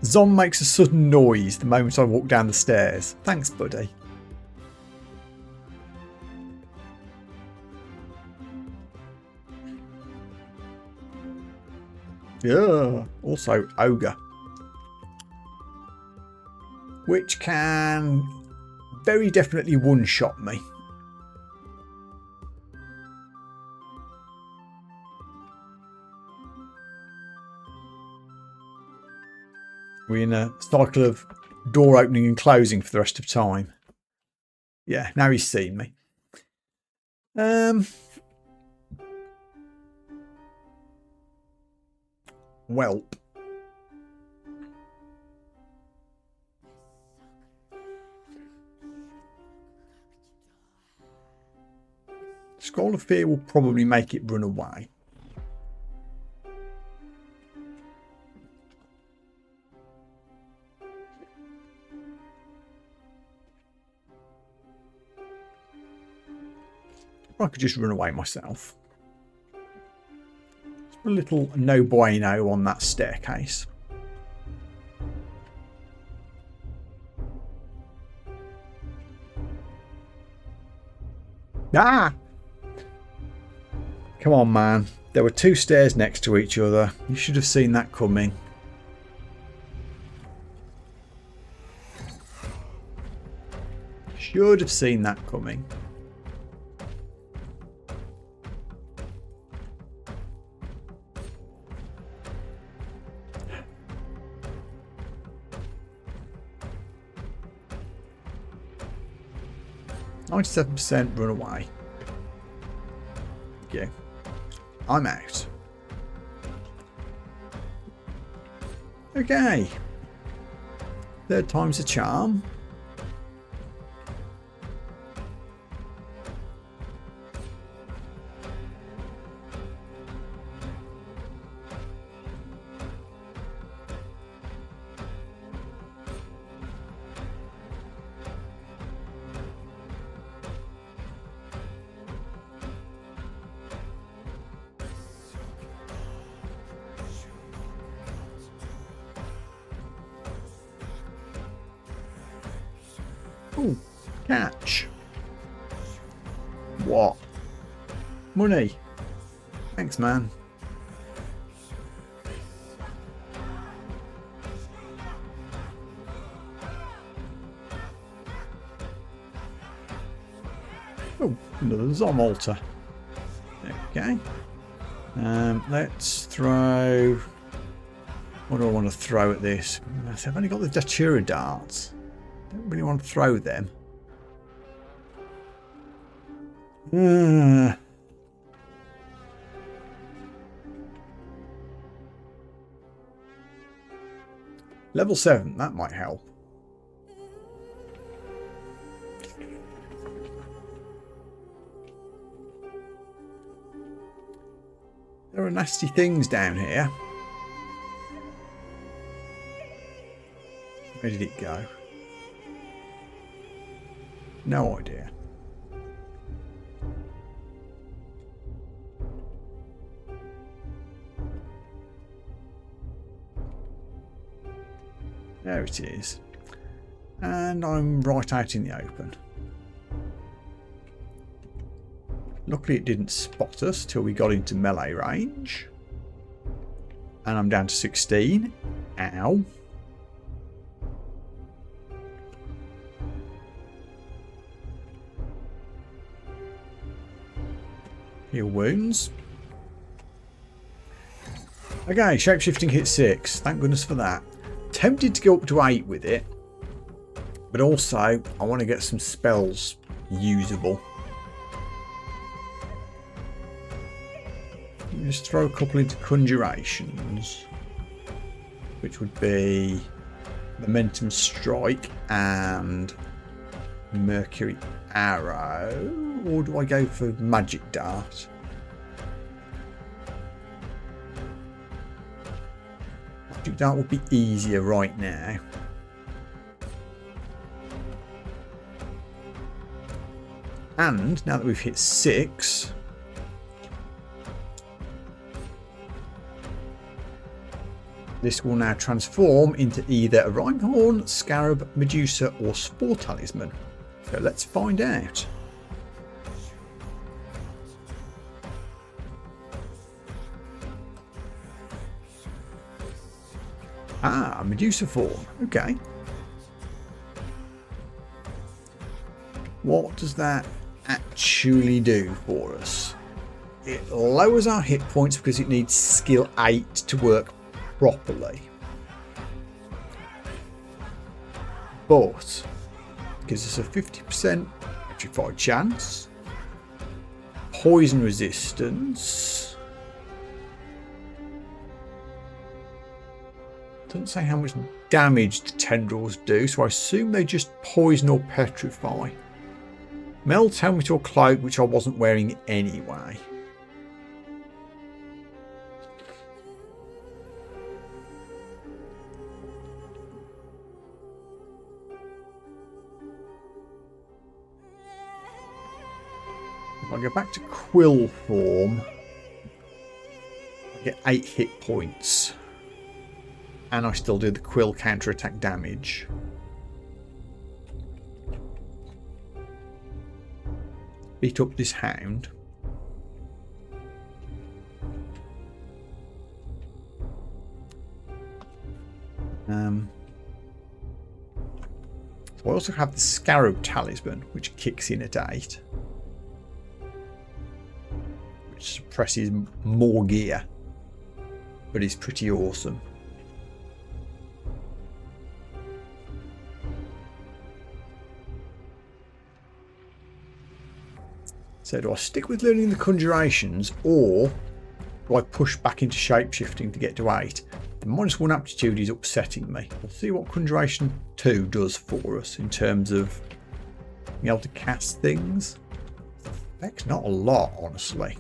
A: Zom makes a sudden noise the moment I walk down the stairs. Thanks, buddy. Yeah. Also, Ogre. Which can very definitely one-shot me. We're in a cycle of door opening and closing for the rest of time. Yeah, now he's seen me. Welp. Scroll of Fear will probably make it run away. I could just run away myself. It's a little no bueno on that staircase. Ah! Come on, man. There were two stairs next to each other. You should have seen that coming. Should have seen that coming. %, run away. Yeah. I'm out. Okay. Third time's a charm. Ooh, catch. What? Money. Thanks, man. Oh, another Zom-altar. Okay. Let's throw... What do I want to throw at this? I've only got the Datura darts. Don't really want to throw them. Level 7, that might help. There are nasty things down here. Where did it go? No idea. There it is. And I'm right out in the open. Luckily it didn't spot us till we got into melee range. And I'm down to 16. Ow. Heal wounds. Okay, shapeshifting hit 6. Thank goodness for that. Tempted to go up to 8 with it. But also, I want to get some spells usable. Just throw a couple into conjurations. Which would be Momentum Strike and Mercury Arrow. Or do I go for Magic Dart? Magic Dart would be easier right now. And now that we've hit 6, this will now transform into either a Rhyhorn, Scarab, Medusa or Spore Talisman. So let's find out. Ah, Medusa form. Okay. What does that actually do for us? It lowers our hit points because it needs skill 8 to work properly. But gives us a 50% petrified chance. Poison resistance. Doesn't say how much damage the tendrils do, so I assume they just poison or petrify. Melt helmet or cloak, which I wasn't wearing anyway. If I go back to Quill form, I get 8 hit points. And I still do the Quill counter-attack damage. Beat up this hound. So I also have the Scarab Talisman, which kicks in at 8. Which suppresses more gear. But is pretty awesome. So do I stick with learning the conjurations, or do I push back into shapeshifting to get to 8? The -1 aptitude is upsetting me. We'll see what Conjuration 2 does for us in terms of being able to cast things. That's not a lot, honestly.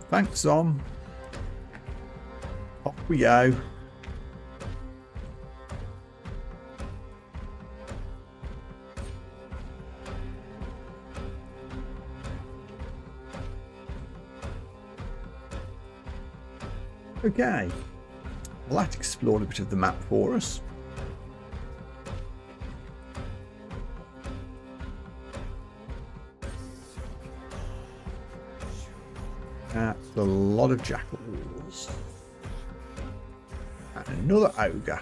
A: Thanks, Zom. Off we go. Okay. Well, that explored a bit of the map for us. That's a lot of jackals. And another ogre.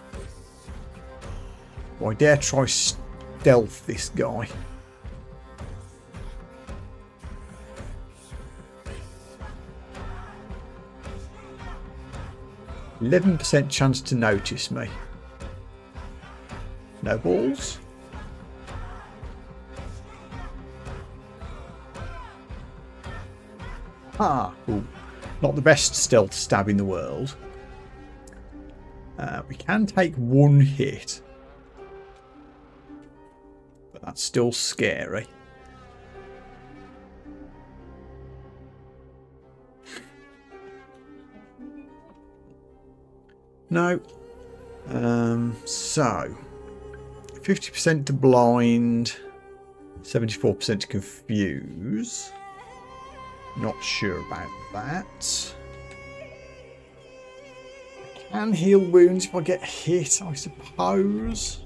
A: Oh, I dare try stealth this guy. %11% chance to notice me. No balls. Ooh, not the best stealth stab in the world. We can take one hit, but that's still scary. No. So 50% to blind, 74% to confuse. Not sure about that. I can heal wounds if I get hit, I suppose.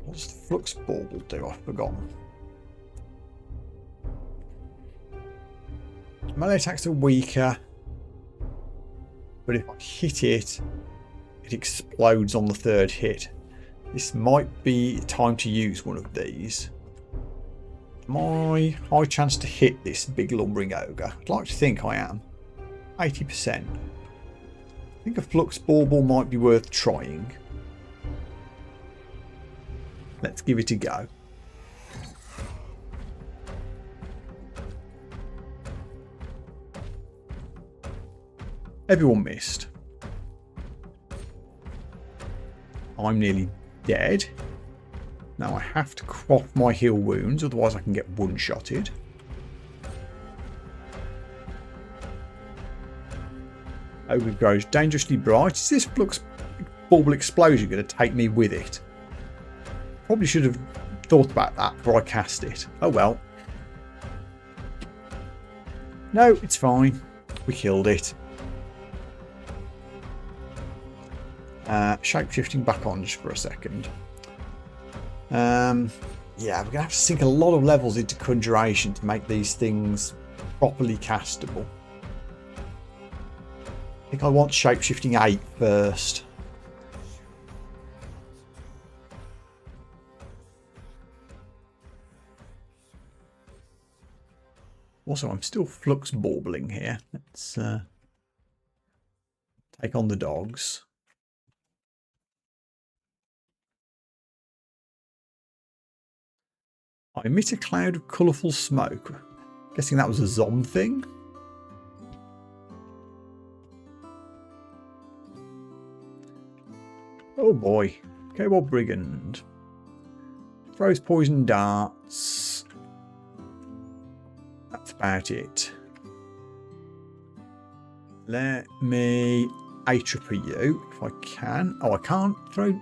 A: What does the Flux Bauble do? I've forgotten. Melee attacks are weaker, but if I hit it, it explodes on the third hit. This might be time to use one of these. My high chance to hit this big lumbering ogre. I'd like to think I am. 80%. I think a Flux Bauble might be worth trying. Let's give it a go. Everyone missed. I'm nearly dead. Now I have to quaff my heal wounds, otherwise I can get one-shotted. Ogre grows dangerously bright. Is this Flux Bauble explosion going to take me with it? Probably should have thought about that before I cast it. Oh well. No, it's fine. We killed it. Shapeshifting back on just for a second. Yeah, we're going to have to sink a lot of levels into Conjuration to make these things properly castable. I think I want Shapeshifting 8 first. Also, I'm still Flux Baubling here. Let's take on the dogs. I emit a cloud of colourful smoke. Guessing that was a Zom thing. Oh boy. Kobold Brigand. Throws poison darts. That's about it. Let me atrophy you if I can. Oh, I can't throw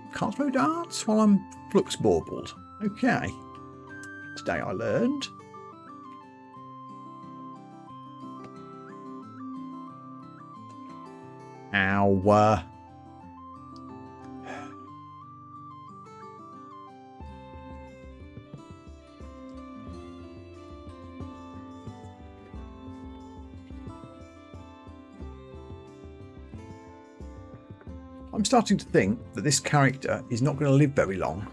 A: darts while I'm Flux Baubled. Okay. Today I learned. Ow. I'm starting to think that this character is not going to live very long.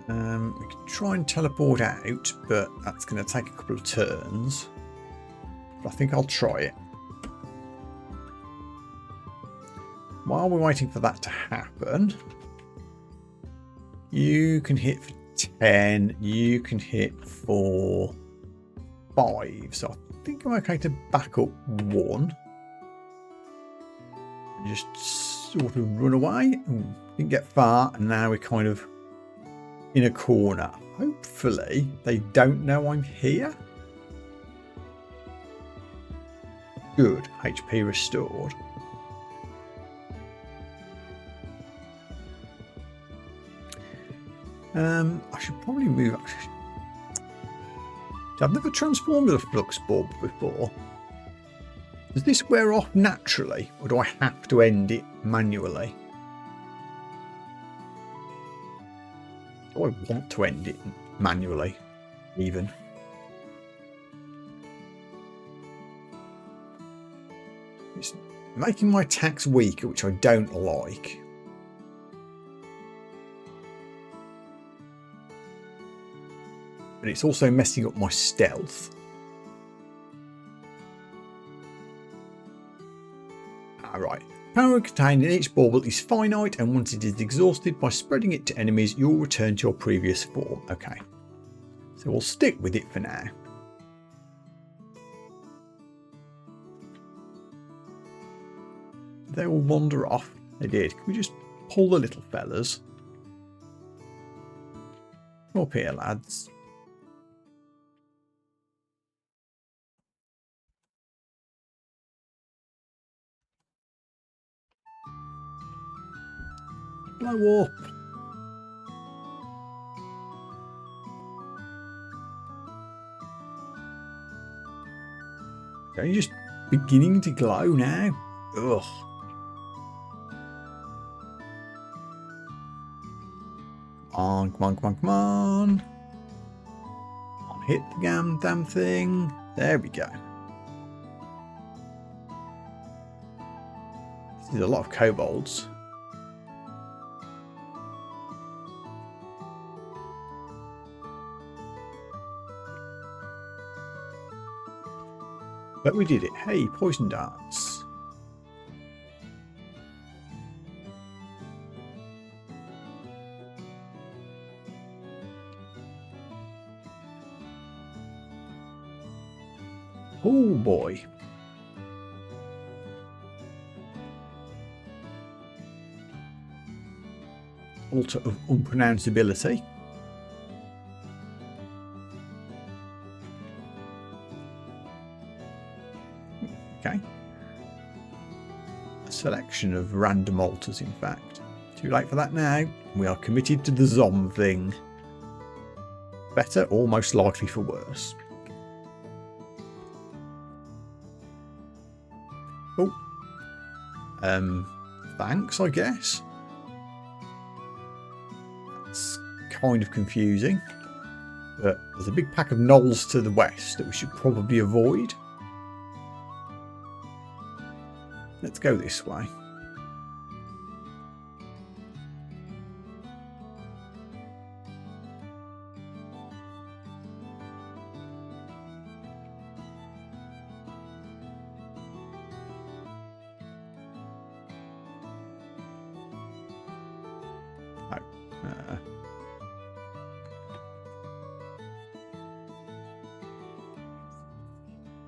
A: We can try and teleport out, but that's going to take a couple of turns. But I think I'll try it. While we're waiting for that to happen, you can hit for 10, you can hit for 5. So I think I'm okay to back up 1. Just sort of run away. Ooh, didn't get far, and now we're kind of in a corner. Hopefully they don't know I'm here. Good. HP restored. I should probably move. I've never transformed a flux bulb before. Does this wear off naturally, or do I have to end it manually? Do I want to end it manually, even? It's making my attacks weaker, which I don't like. But it's also messing up my stealth. Alright. Power contained in each bauble is finite, and once it is exhausted by spreading it to enemies, you'll return to your previous form. Okay. So we'll stick with it for now. They will wander off. They did. Can we just pull the little fellas? Come up here, lads. Blow up. Are you just beginning to glow now? Ugh. Come on, come on, come on. I'll hit the damn thing. There we go. This is a lot of kobolds. But we did it. Hey, poison darts. Oh boy. Altar of unpronounceability. Okay. A selection of random altars, in fact. Too late for that now. We are committed to the zom thing. Better or most likely for worse. Oh. Thanks, I guess. That's kind of confusing. But there's a big pack of gnolls to the west that we should probably avoid. Let's go this way.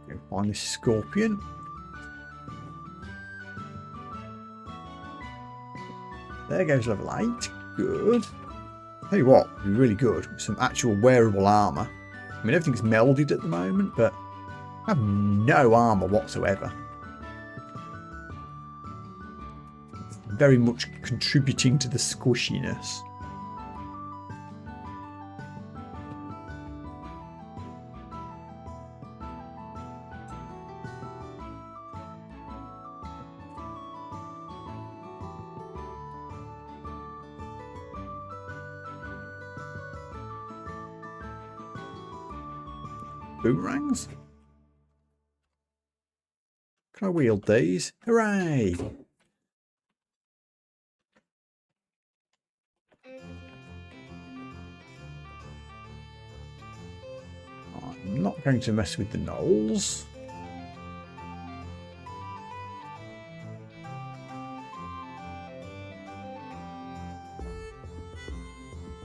A: Go find this scorpion. There goes level 8. Good. Tell you what, it'd be really good with some actual wearable armour. I mean, everything's melded at the moment, but I have no armour whatsoever. It's very much contributing to the squishiness. Boomerangs? Can I wield these? Hooray! not going to mess with the gnolls.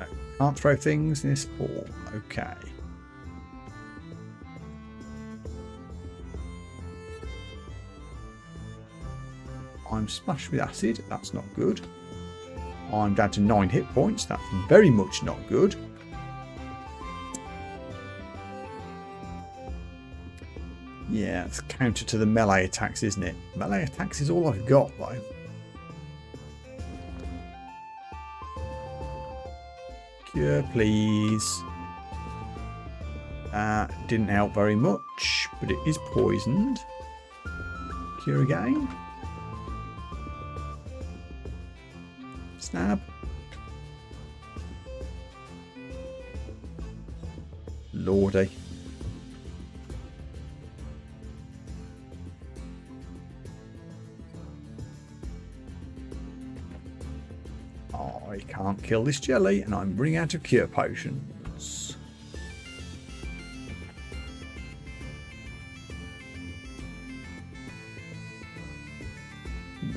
A: No, can't throw things in this form. Okay. I'm splashed with acid. That's not good. I'm down to 9 hit points. That's very much not good. Yeah, it's counter to the melee attacks, isn't it? Melee attacks is all I've got, though. Cure, please. Didn't help very much, but it is poisoned. Cure again. Stab. Lordy. I can't kill this jelly, and I'm running out of cure potions.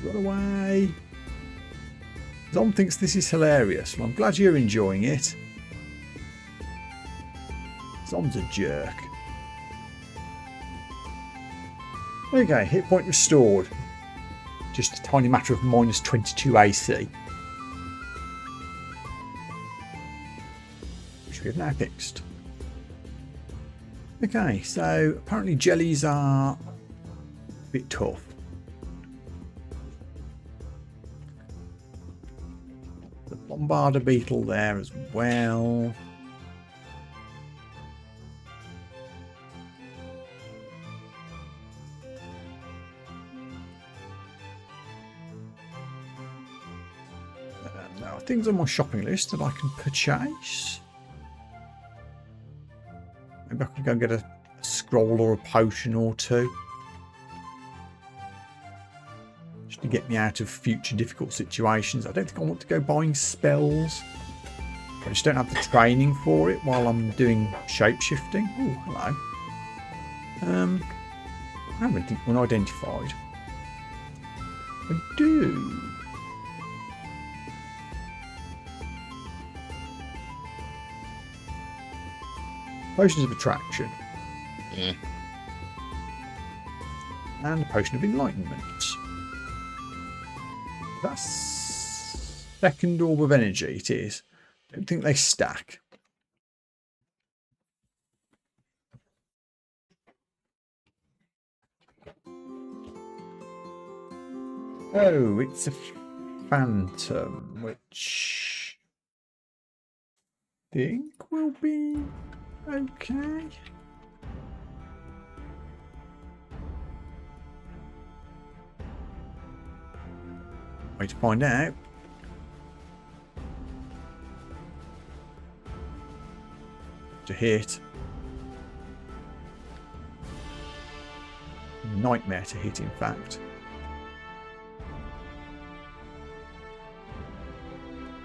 A: Run away. Zom thinks this is hilarious. Well, I'm glad you're enjoying it. Zom's a jerk. Okay, hit point restored. Just a tiny matter of minus 22 AC. Which we have now fixed. Okay, so apparently jellies are a bit tough. The bombarder beetle there as well. There are things on my shopping list that I can purchase. Maybe I can go and get a scroll or a potion or two. Just to get me out of future difficult situations. I don't think I want to go buying spells. I just don't have the training for it while I'm doing shapeshifting. Oh, hello. I haven't one identified. I do. Potions of Attraction.
B: Yeah.
A: And a Potion of Enlightenment. That's second orb of energy, it is. Don't think they stack. Oh, it's a phantom, which I think will be okay. Way to find out. To hit. Nightmare to hit, in fact.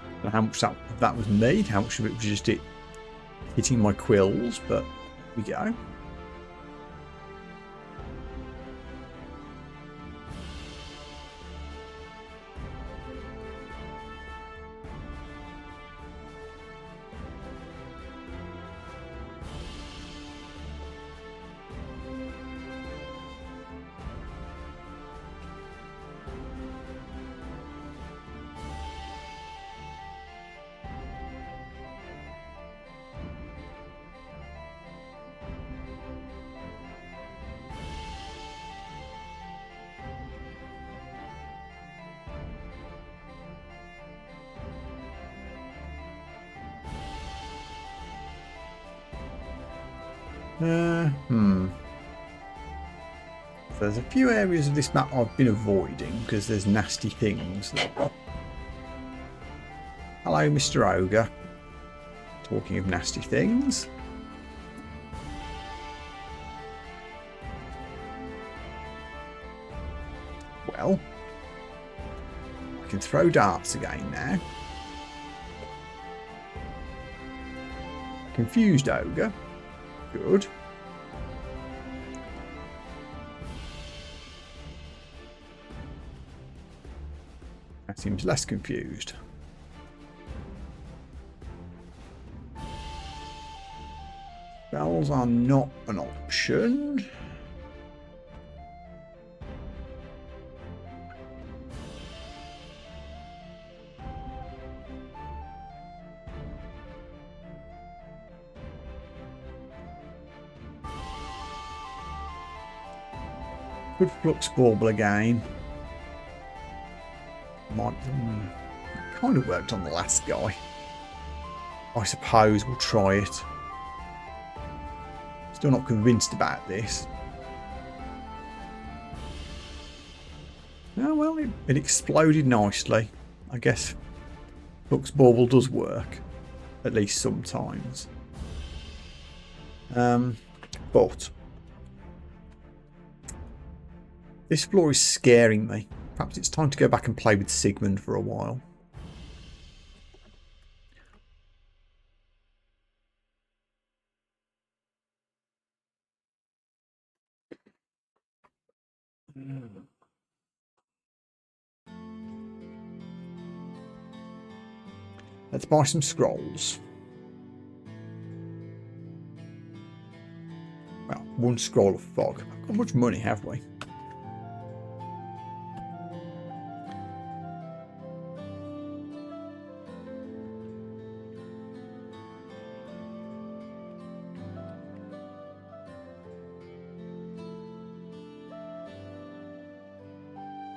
A: I don't know how much that was me, how much of it was just it hitting my quills, but here we go. There's a few areas of this map I've been avoiding because there's nasty things. Hello, Mr. Ogre. Talking of nasty things. Well, I can throw darts again now. Confused Ogre. Good. That seems less confused. Spells are not an option. Could Flux Bauble again. Might kind of worked on the last guy. I suppose we'll try it. Still not convinced about this. Oh well, it exploded nicely. I guess Flux Bauble does work, at least sometimes. But this floor is scaring me. Perhaps it's time to go back and play with Sigmund for a while. Let's buy some scrolls. Well, one scroll of fog. How much money have we?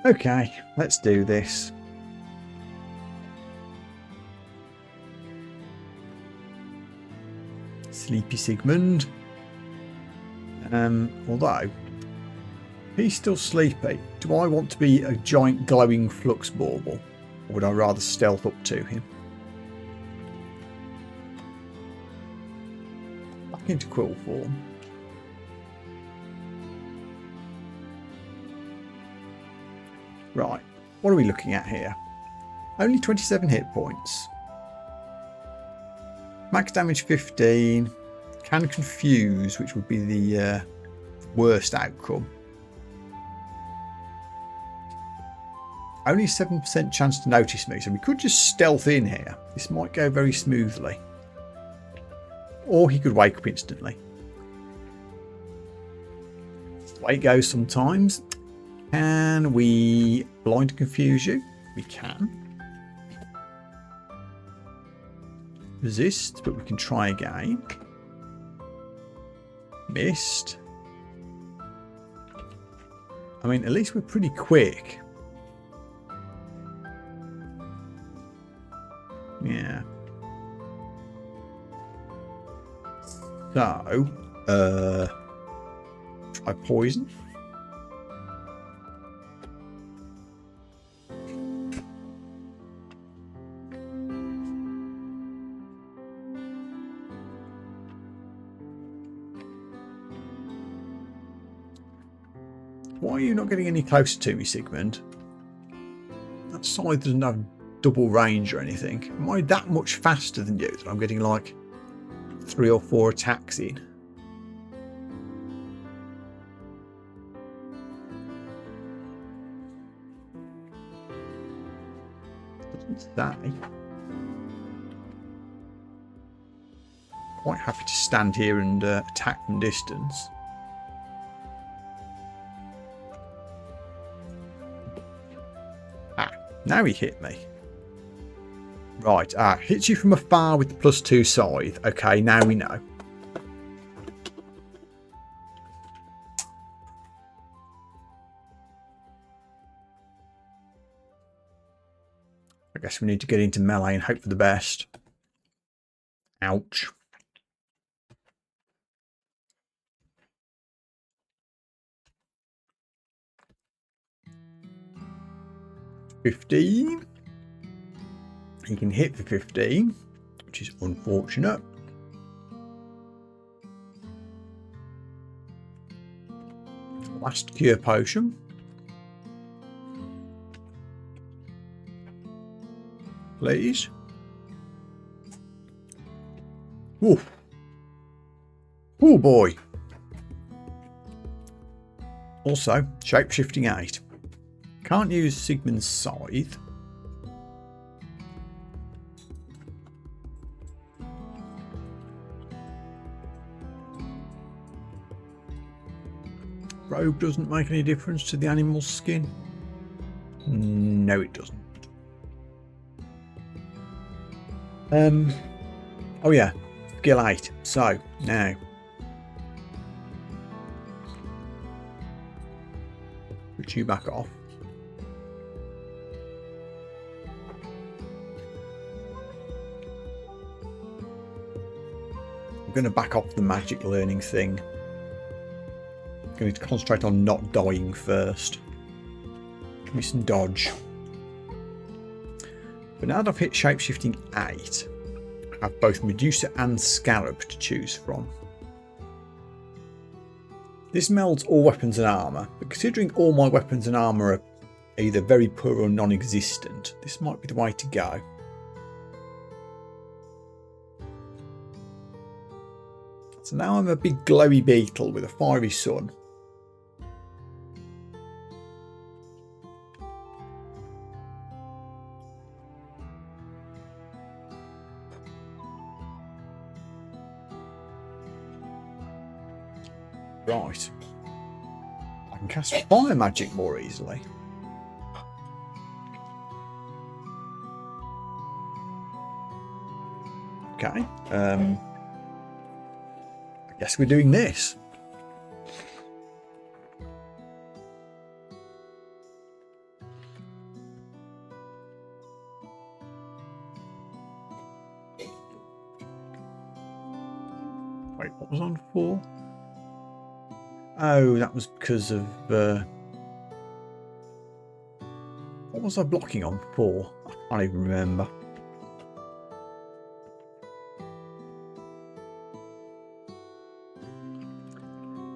A: Okay, let's do this. Sleepy Sigmund. Although he's still sleepy, do I want to be a giant glowing Flux Bauble, or would I rather stealth up to him? Back into quill form. Right, what are we looking at here? Only 27 hit points. Max damage 15. Can confuse, which would be the worst outcome. Only a 7% chance to notice me, so we could just stealth in here. This might go very smoothly. Or he could wake up instantly. That's the way it goes sometimes. Can we blind and confuse you? We can. Resist, but we can try again. Missed. I mean, at least we're pretty quick. Yeah. So, try poison. Why are you not getting any closer to me, Sigmund? That scythe doesn't have double range or anything. Am I that much faster than you that I'm getting like 3 or 4 attacks in? Doesn't say. Quite happy to stand here and attack from distance. Now he hit me. Right, hits you from afar with the +2 scythe. Okay, now we know. I guess we need to get into melee and hope for the best. Ouch. $15. He can hit for 15, which is unfortunate. Last cure potion. Please. Oof. Oh boy. Also, shapeshifting 8. Can't use Sigmund's scythe. Rogue doesn't make any difference to the animal's skin. No, it doesn't. Oh yeah, skill 8. So now put you back off. I'm going to back off the magic learning thing. I'm going to concentrate on not dying first. Give me some dodge. But now that I've hit shapeshifting 8, I have both Medusa and Scarab to choose from. This melds all weapons and armour, but considering all my weapons and armour are either very poor or non-existent, this might be the way to go. So now I'm a big glowy beetle with a fiery sun. Right. I can cast fire magic more easily. Okay. I guess we're doing this. Wait, what was on 4? Oh, that was because of... what was I blocking on 4? I can't even remember.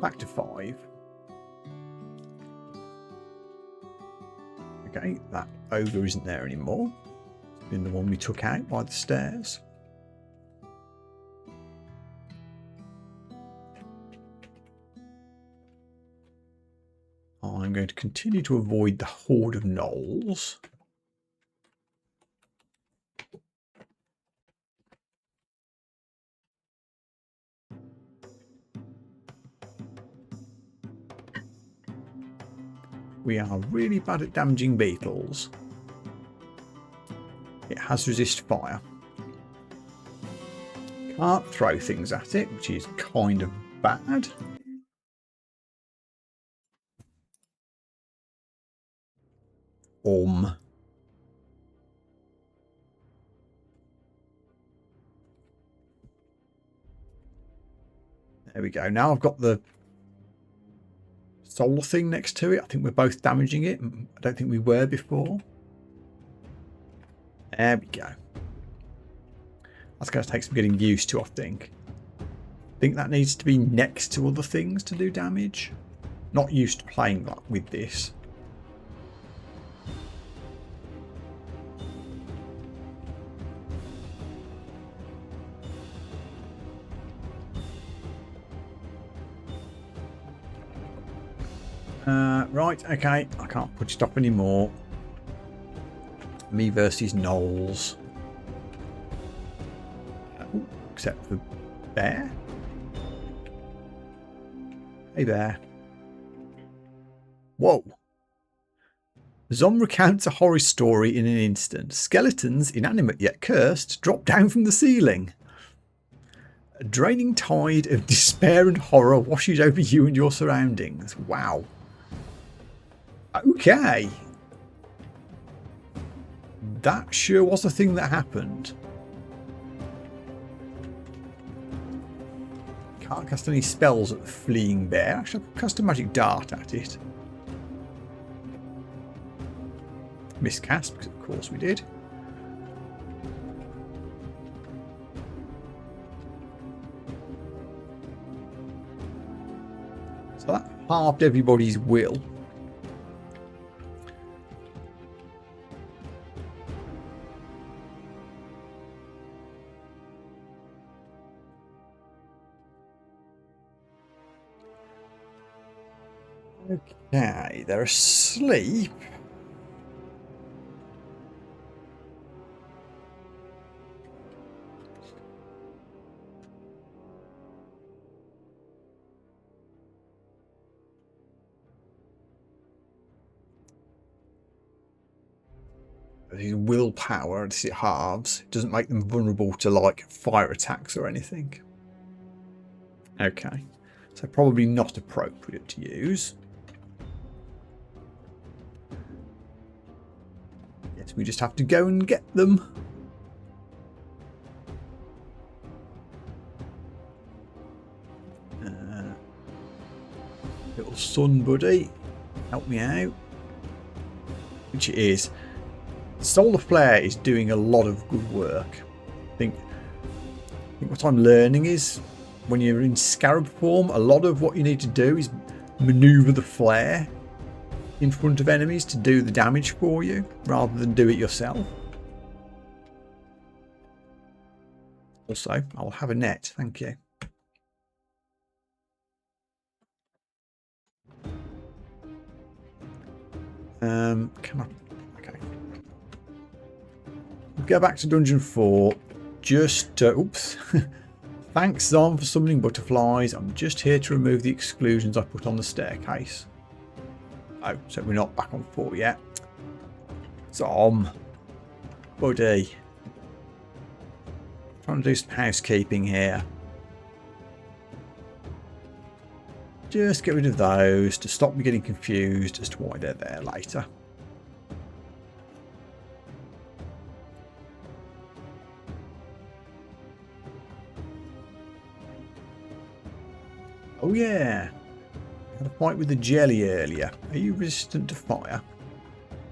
A: Back to 5. Okay, that ogre isn't there anymore. It's been the one we took out by the stairs. I'm going to continue to avoid the horde of gnolls. We are really bad at damaging beetles. It has resist fire. Can't throw things at it, which is kind of bad. There we go. Now I've got the solar thing next to it. I think we're both damaging it. I don't think we were before. There we go. That's going to take some getting used to, I think. I think that needs to be next to other things to do damage. Not used to playing with this. Right, okay. I can't put it up anymore. Me versus gnolls. Except for Bear. Hey Bear. Whoa. Zom recounts a horror story in an instant. Skeletons, inanimate yet cursed, drop down from the ceiling. A draining tide of despair and horror washes over you and your surroundings. Wow. Okay. That sure was a thing that happened. Can't cast any spells at the fleeing bear. Actually, I could cast a magic dart at it. Miscast, because of course we did. So that halved everybody's will. Okay, they're asleep. his willpower as it halves. It doesn't make them vulnerable to like fire attacks or anything. Okay, so probably not appropriate to use. Yes, we just have to go and get them. Little sun buddy, help me out. Which it is. Solar Flare is doing a lot of good work. I think what I'm learning is when you're in Scarab form, a lot of what you need to do is maneuver the flare in front of enemies to do the damage for you rather than do it yourself. Also, I'll have a net, thank you. Can I? Okay. Go back to Dungeon 4. Just, oops. Thanks, Zom, for summoning butterflies. I'm just here to remove the exclusions I put on the staircase. Oh, so we're not back on 4 yet. Zom. Buddy. Trying to do some housekeeping here. Just get rid of those to stop me getting confused as to why they're there later. Oh yeah, I had a fight with the jelly earlier. Are you resistant to fire?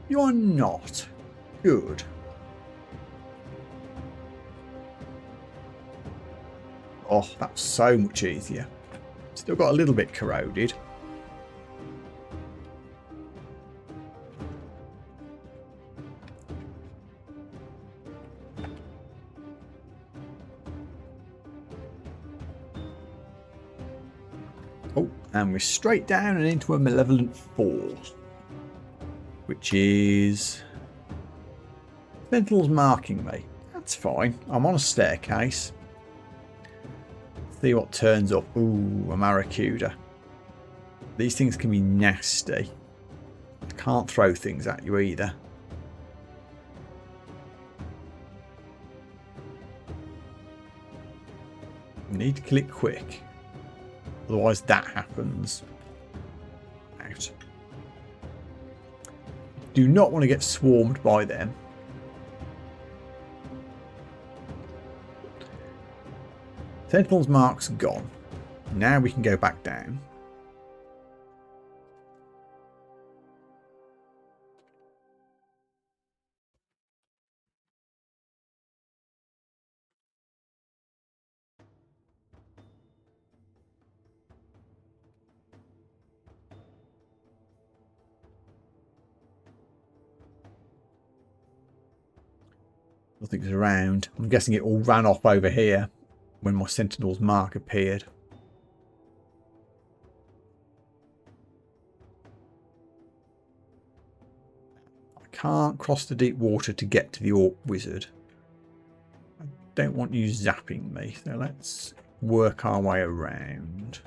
A: You are not. Good. Oh, that's so much easier. Still got a little bit corroded. Oh, and we're straight down and into a malevolent force, which is Sentinel's marking me. That's fine. I'm on a staircase. See what turns up. Ooh, a Maracuda. These things can be nasty. I can't throw things at you either. You need to kill it quick. Otherwise that happens. Out. Do not want to get swarmed by them. Sentinel's mark's gone. Now we can go back down. Nothing's around. I'm guessing it all ran off over here when my Sentinel's mark appeared. I can't cross the deep water to get to the Orc Wizard. I don't want you zapping me, so let's work our way around.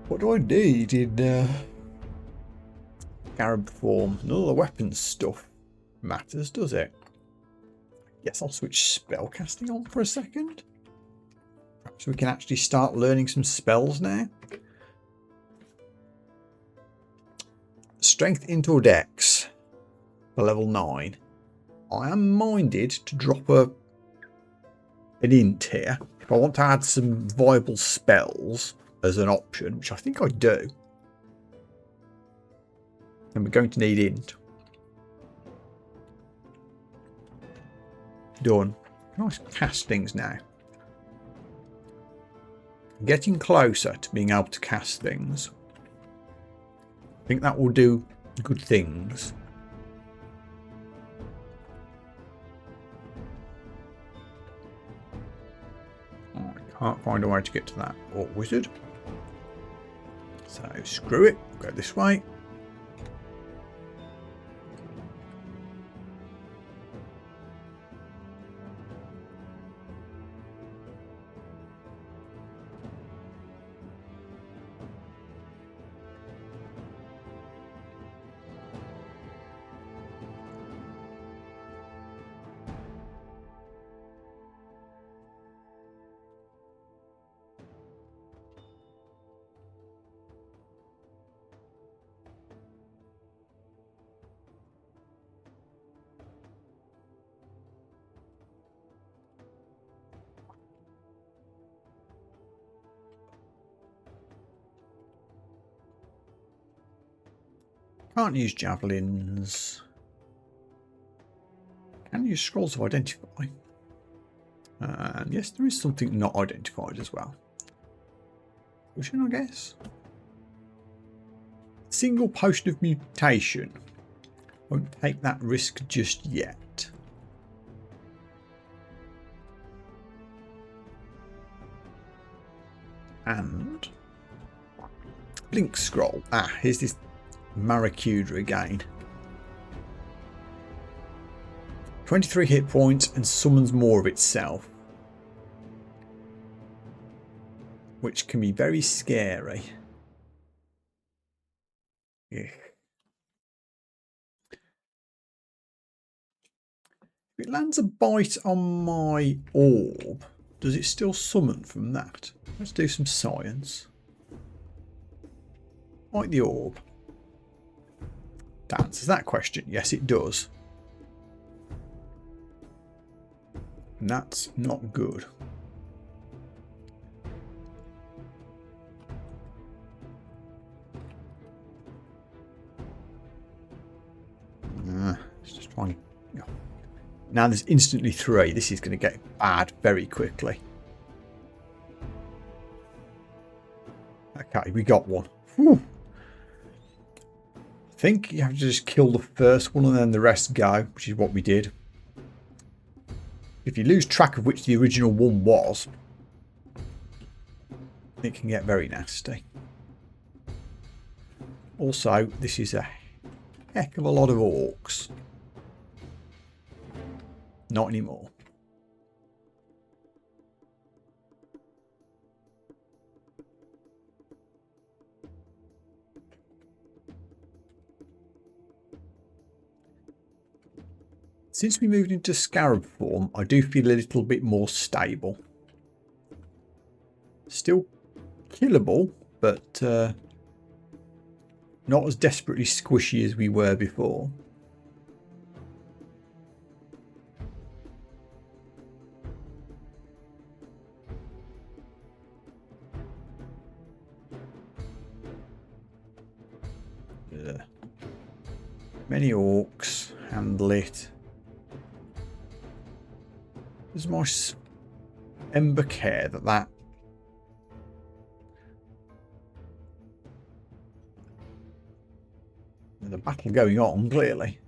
A: What do I need in Scarab form? None of the weapons stuff matters, does it? Guess I'll switch spellcasting on for a second. Perhaps we can actually start learning some spells now. Strength into Dex for level 9. I am minded to drop an int here if I want to add some viable spells as an option, which I think I do. And we're going to need int. Done. Can I cast things now? I'm getting closer to being able to cast things. I think that will do good things. Oh, I Can't find a way to get to that orc wizard. So screw it. Go this way. Can't use javelins. Can use scrolls of identify. And yes, there is something not identified as well. Potion, I guess. Single potion of mutation. Won't take that risk just yet. And blink scroll. Ah, here's this Maracuda again. 23 hit points and summons more of itself, which can be very scary. Yeah. If it lands a bite on my orb, does it still summon from that? Let's do some science. Bite the orb. That answers that question. Yes, it does. And that's not good. Let's just try and... Now there's instantly 3. This is going to get bad very quickly. Okay, we got one. Whew. I think you have to just kill the first one and then the rest go, which is what we did. If you lose track of which the original one was, it can get very nasty. Also, this is a heck of a lot of orcs. Not anymore. Since we moved into scarab form, I do feel a little bit more stable. Still killable, but not as desperately squishy as we were before. Many orcs, handle it. There's my ember care that there's a battle going on, clearly.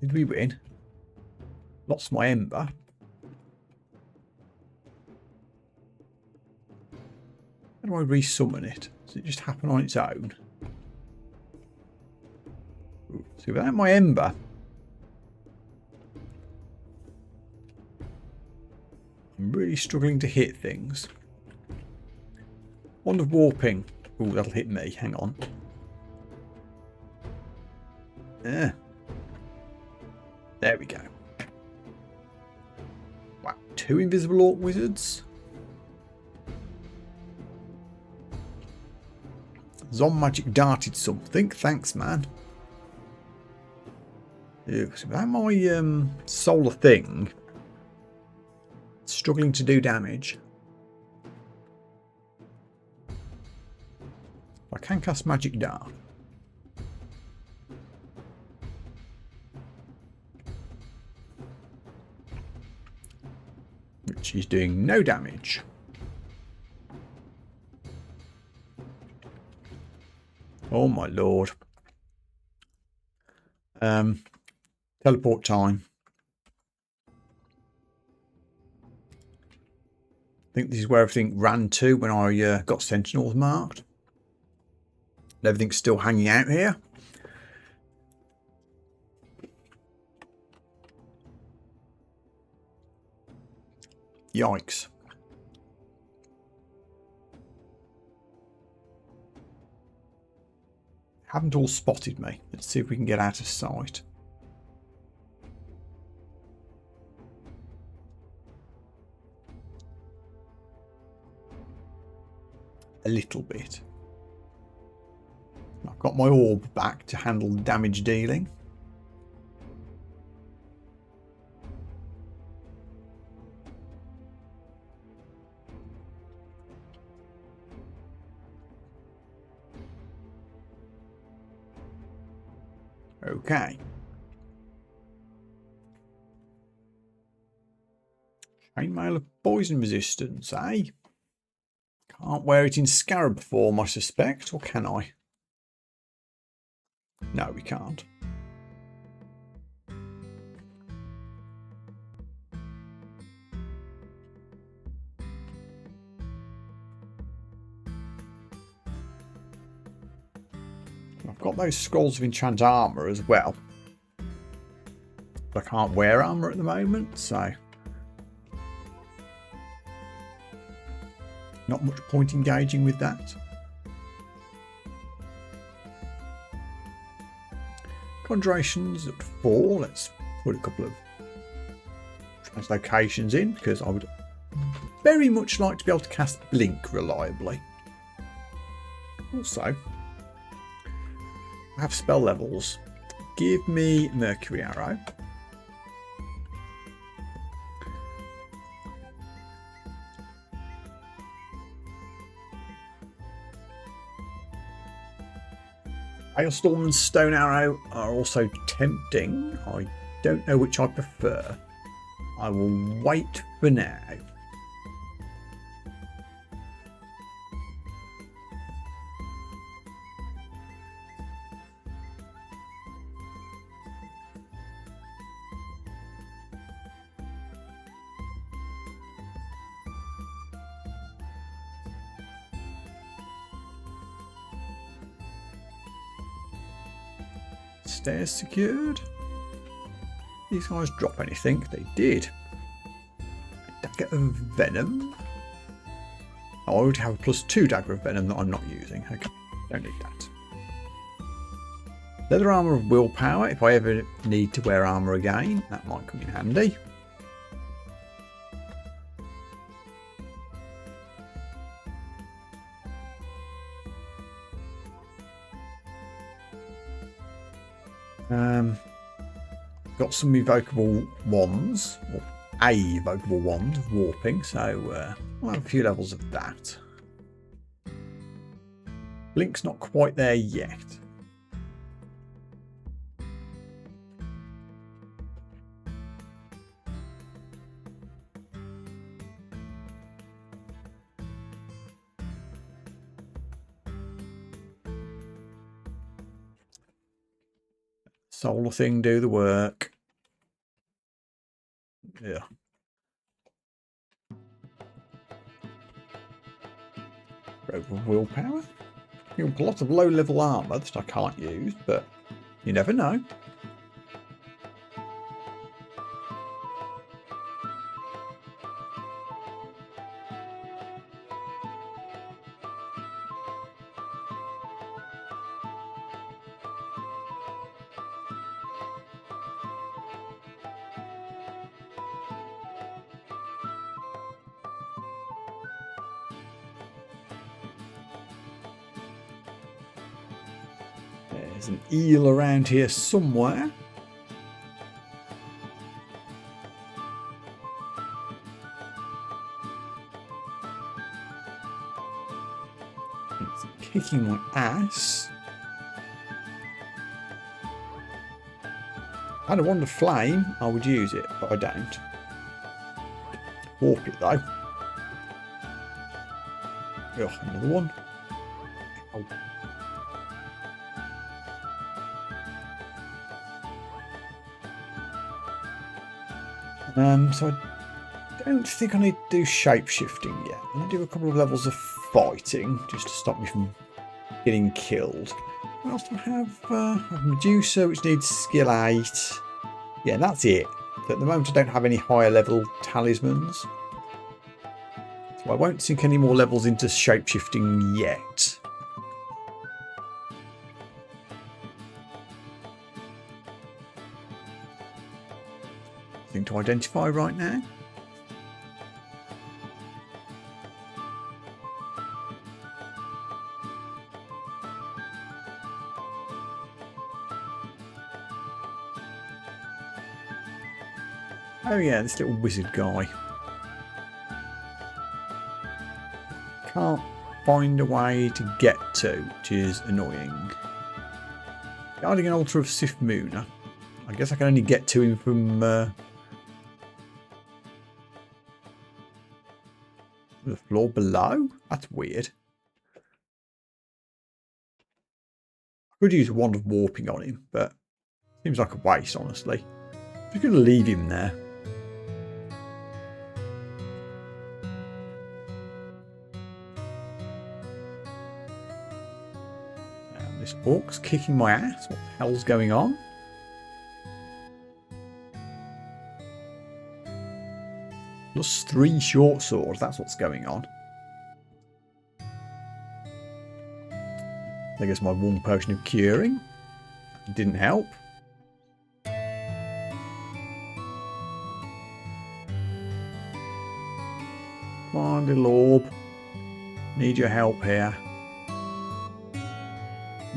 A: Did we win? Lost my ember. How do I resummon it? Does it just happen on its own? Ooh, so without my ember, I'm really struggling to hit things. Wand of warping. Oh, that'll hit me. Hang on. There we go. Wow, 2 invisible orc wizards. Zom magic darted something. Thanks, man. Ew, so without my solar thing, struggling to do damage. I can cast magic dart. Which is doing no damage. Oh my lord. Teleport time. I think this is where everything ran to when I got Sentinels marked. And everything's still hanging out here. Yikes. Haven't all spotted me. Let's see if we can get out of sight. A little bit. I've got my orb back to handle the damage dealing. Okay. Chainmail of poison resistance, eh? Can't wear it in scarab form, I suspect, or can I? No, we can't. I've got those scrolls of enchant armour as well. But I can't wear armour at the moment, so not much point engaging with that. Conjurations at 4. Let's put a couple of translocations in because I would very much like to be able to cast Blink reliably. Also, I have spell levels. Give me Mercury Arrow. Hailstorm and Stone Arrow are also tempting. I don't know which I prefer. I will wait for now. Stairs secured. These guys drop anything? They did. Dagger of Venom. Oh, I already have a +2 Dagger of Venom that I'm not using. Okay, don't need that. Leather armour of Willpower. If I ever need to wear armour again, that might come in handy. Got some evocable wands, or a evocable wand of warping, so I'll have a few levels of that. Blink's not quite there yet. Solar thing do the work. Yeah. Rope of Willpower. You have a lot of low-level armour that I can't use, but you never know. There's an eel around here somewhere. It's kicking my ass. If I had a wand of flame, I would use it, but I don't. Warp it though. Oh, another one. Oh. So I I don't think I need to do shapeshifting yet. I'm going to do a couple of levels of fighting just to stop me from getting killed. What else do I have? I have Medusa, which needs skill 8. Yeah, that's it. But at the moment I don't have any higher level talismans. So I won't sink any more levels into shapeshifting yet. Nothing to identify right now. Oh yeah, this little wizard guy. Can't find a way to get to, which is annoying. Guardian Altar of Sif Moona. I guess I can only get to him from the floor below? That's weird. I could use a wand of warping on him, but seems like a waste, honestly. I'm just going to leave him there. And this orc's kicking my ass. What the hell's going on? Plus 3 short swords, that's what's going on. I guess my 1 potion of curing didn't help. Come on, little orb. Need your help here.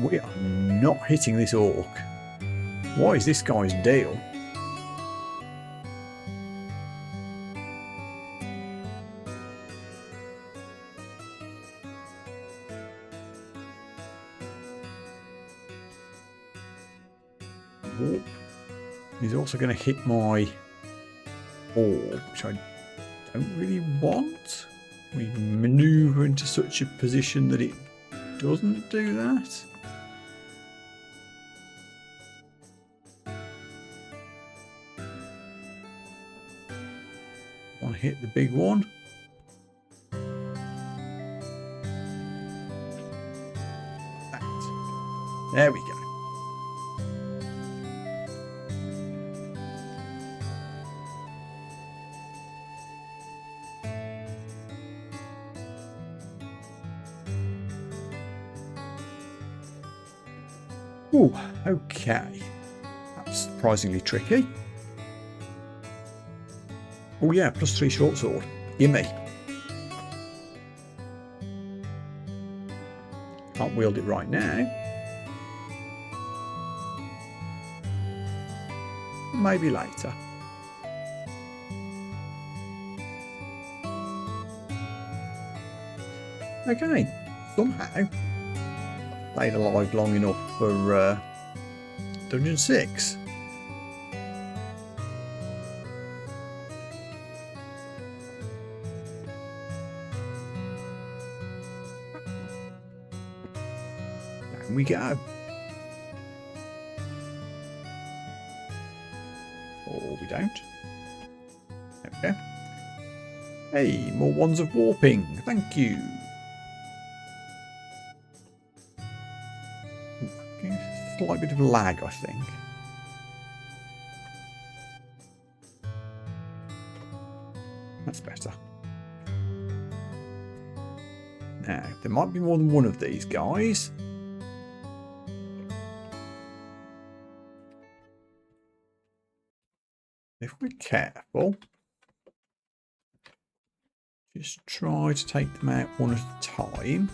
A: We are not hitting this orc. What is this guy's deal? He's also going to hit my orb, which I don't really want. We manoeuvre into such a position that it doesn't do that. Want to hit the big one. That. There we go. Ooh, okay. That's surprisingly tricky. Oh yeah, plus 3 short sword. Gimme. Can't wield it right now. Maybe later. Okay, somehow stayed alive long enough for Dungeon 6. Down we go. Or we don't. There we go. Hey, more wands of warping. Thank you. Slight bit of lag, I think. That's better. Now, there might be more than one of these guys. If we're careful, just try to take them out one at a time.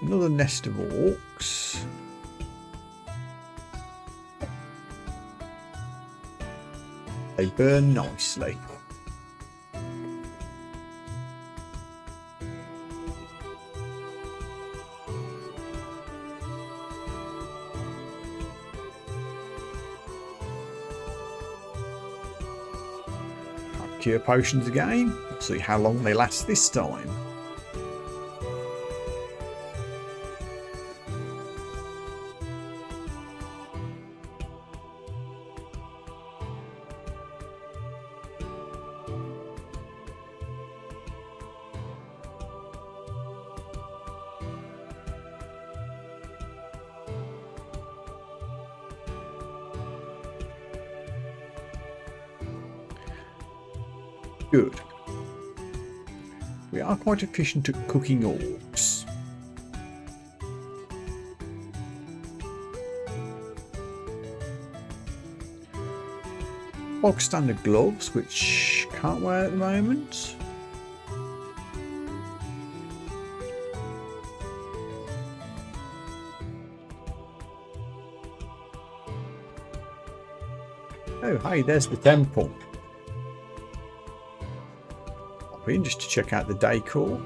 A: Another nest of orcs. They burn nicely. cure potions again. We'll see how long they last this time. Good. We are quite efficient at cooking orcs. Bog standard gloves, which can't wear at the moment. Oh, hey, there's the temple. In just to check out the decor.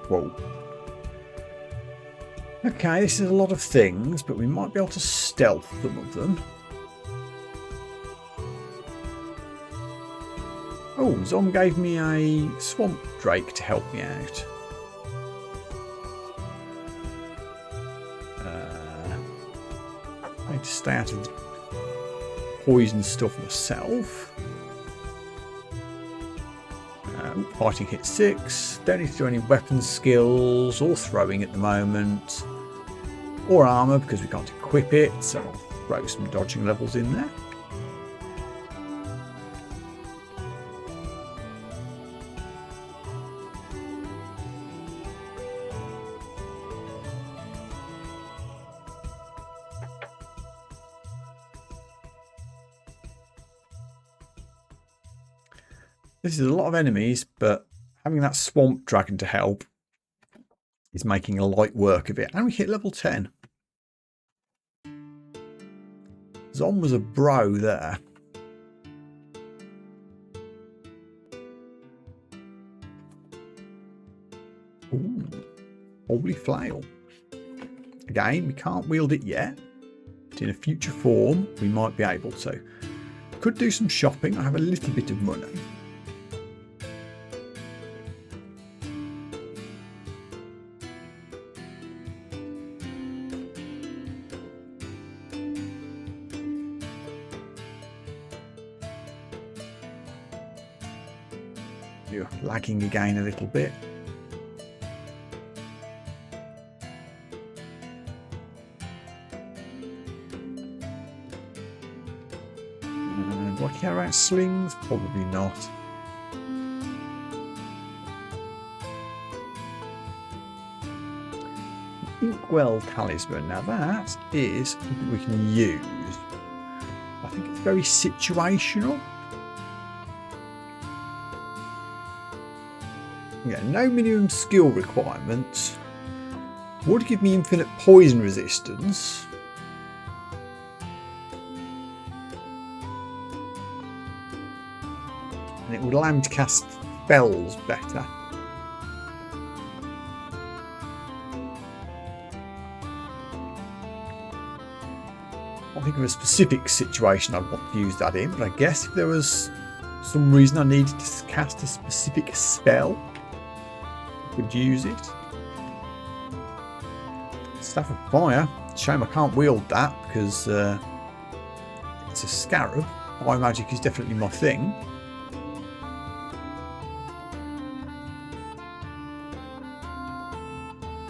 A: Whoa. Okay, this is a lot of things, but we might be able to stealth some of them. Oh, Zom gave me a swamp drake to help me out. I need to stay out of the poison stuff myself. Fighting hit 6. Don't need to do any weapon skills or throwing at the moment. Or armour because we can't equip it, so I'll throw some dodging levels in there. This is a lot of enemies, but having that swamp dragon to help is making a light work of it. And we hit level 10. Zom was a bro there. Ooh, holy flail. Again, we can't wield it yet, but in a future form, we might be able to. Could do some shopping. I have a little bit of money. You're lagging again a little bit. Do I care about slings? Probably not. Inkwell talisman. Now that is something we can use. I think it's very situational. Yeah, no minimum skill requirements. Would give me infinite poison resistance. And it would allow me to cast spells better. I think of a specific situation I'd want to use that in, but I guess if there was some reason I needed to cast a specific spell, could use it. Staff of Fire. Shame I can't wield that because it's a scarab. Fire magic is definitely my thing.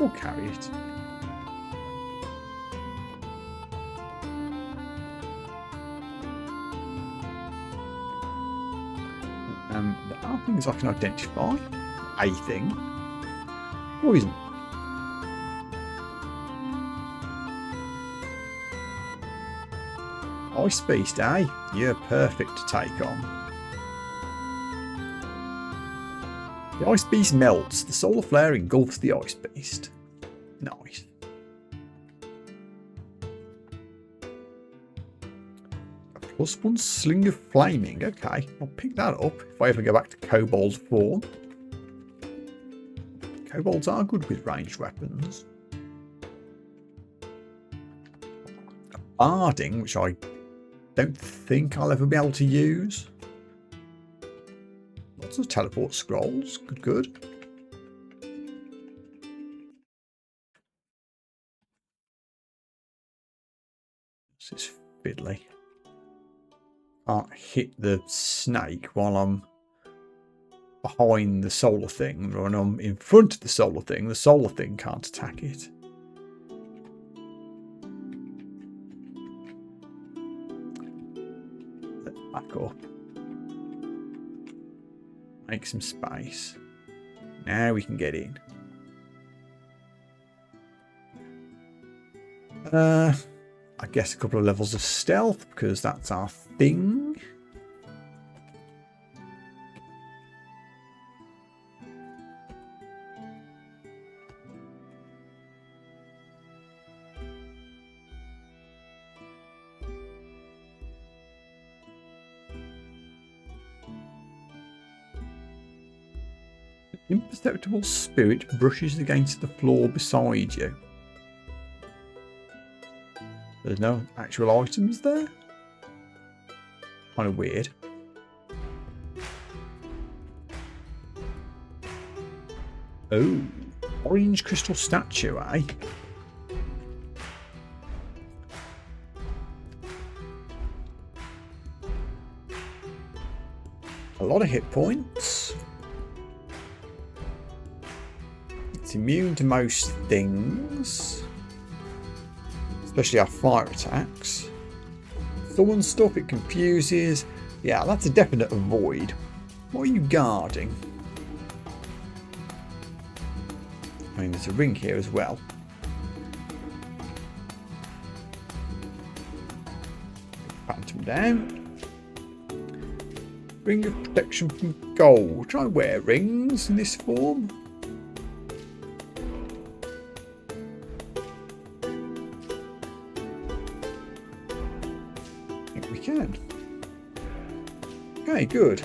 A: Or carry it. There are things I can identify. A thing. Poison. Ice Beast, eh? You're perfect to take on. The Ice Beast melts. The solar flare engulfs the Ice Beast. Nice. A +1 Sling of Flaming. Okay, I'll pick that up if I ever go back to Kobold form. Kobolds are good with ranged weapons. A Barding, which I don't think I'll ever be able to use. Lots of teleport scrolls. Good, good. This is fiddly. Can't hit the snake while I'm behind the solar thing. When I'm in front of the solar thing can't attack it. Let's back up. Make some space. Now we can get in. I guess a couple of levels of stealth because that's our thing. Imperceptible spirit brushes against the floor beside you. There's no actual items there. Kind of weird. Oh, orange crystal statue, eh? A lot of hit points. It's immune to most things. Especially our fire attacks. Thorn stuff, it confuses. Yeah, that's a definite avoid. What are you guarding? I mean, there's a ring here as well. Phantom down. Ring of protection from gold. Try wear rings in this form. Can. Okay, good.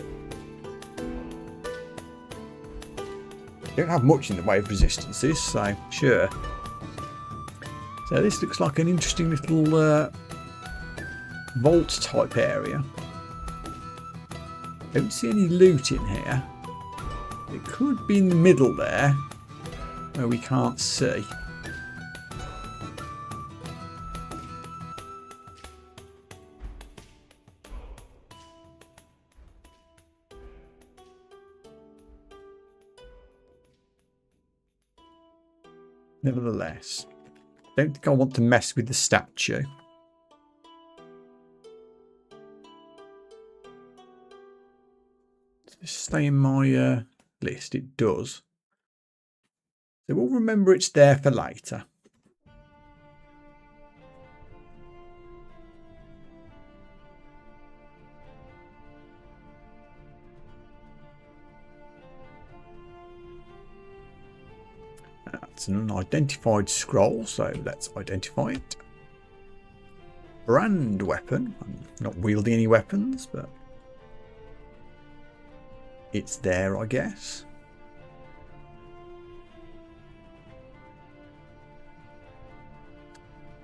A: Don't have much in the way of resistances, so sure. So this looks like an interesting little vault type area. Don't see any loot in here. It could be in the middle there, where we can't see. Nevertheless, don't think I want to mess with the statue. Does this stay in my list? It does. So we'll remember it's there for later. That's an unidentified scroll, so let's identify it. Brand weapon. I'm not wielding any weapons, but it's there, I guess.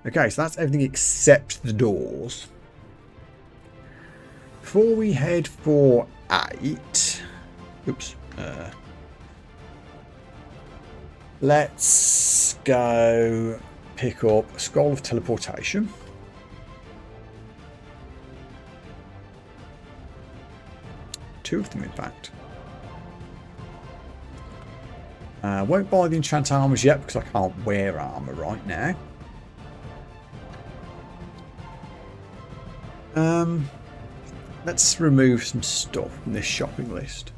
A: Okay, so that's everything except the doors. Before we head for 8... Oops. Let's go pick up a scroll of teleportation. Two of them, in fact. Won't buy the Enchanter armors yet because I can't wear armor right now. Let's remove some stuff from this shopping list.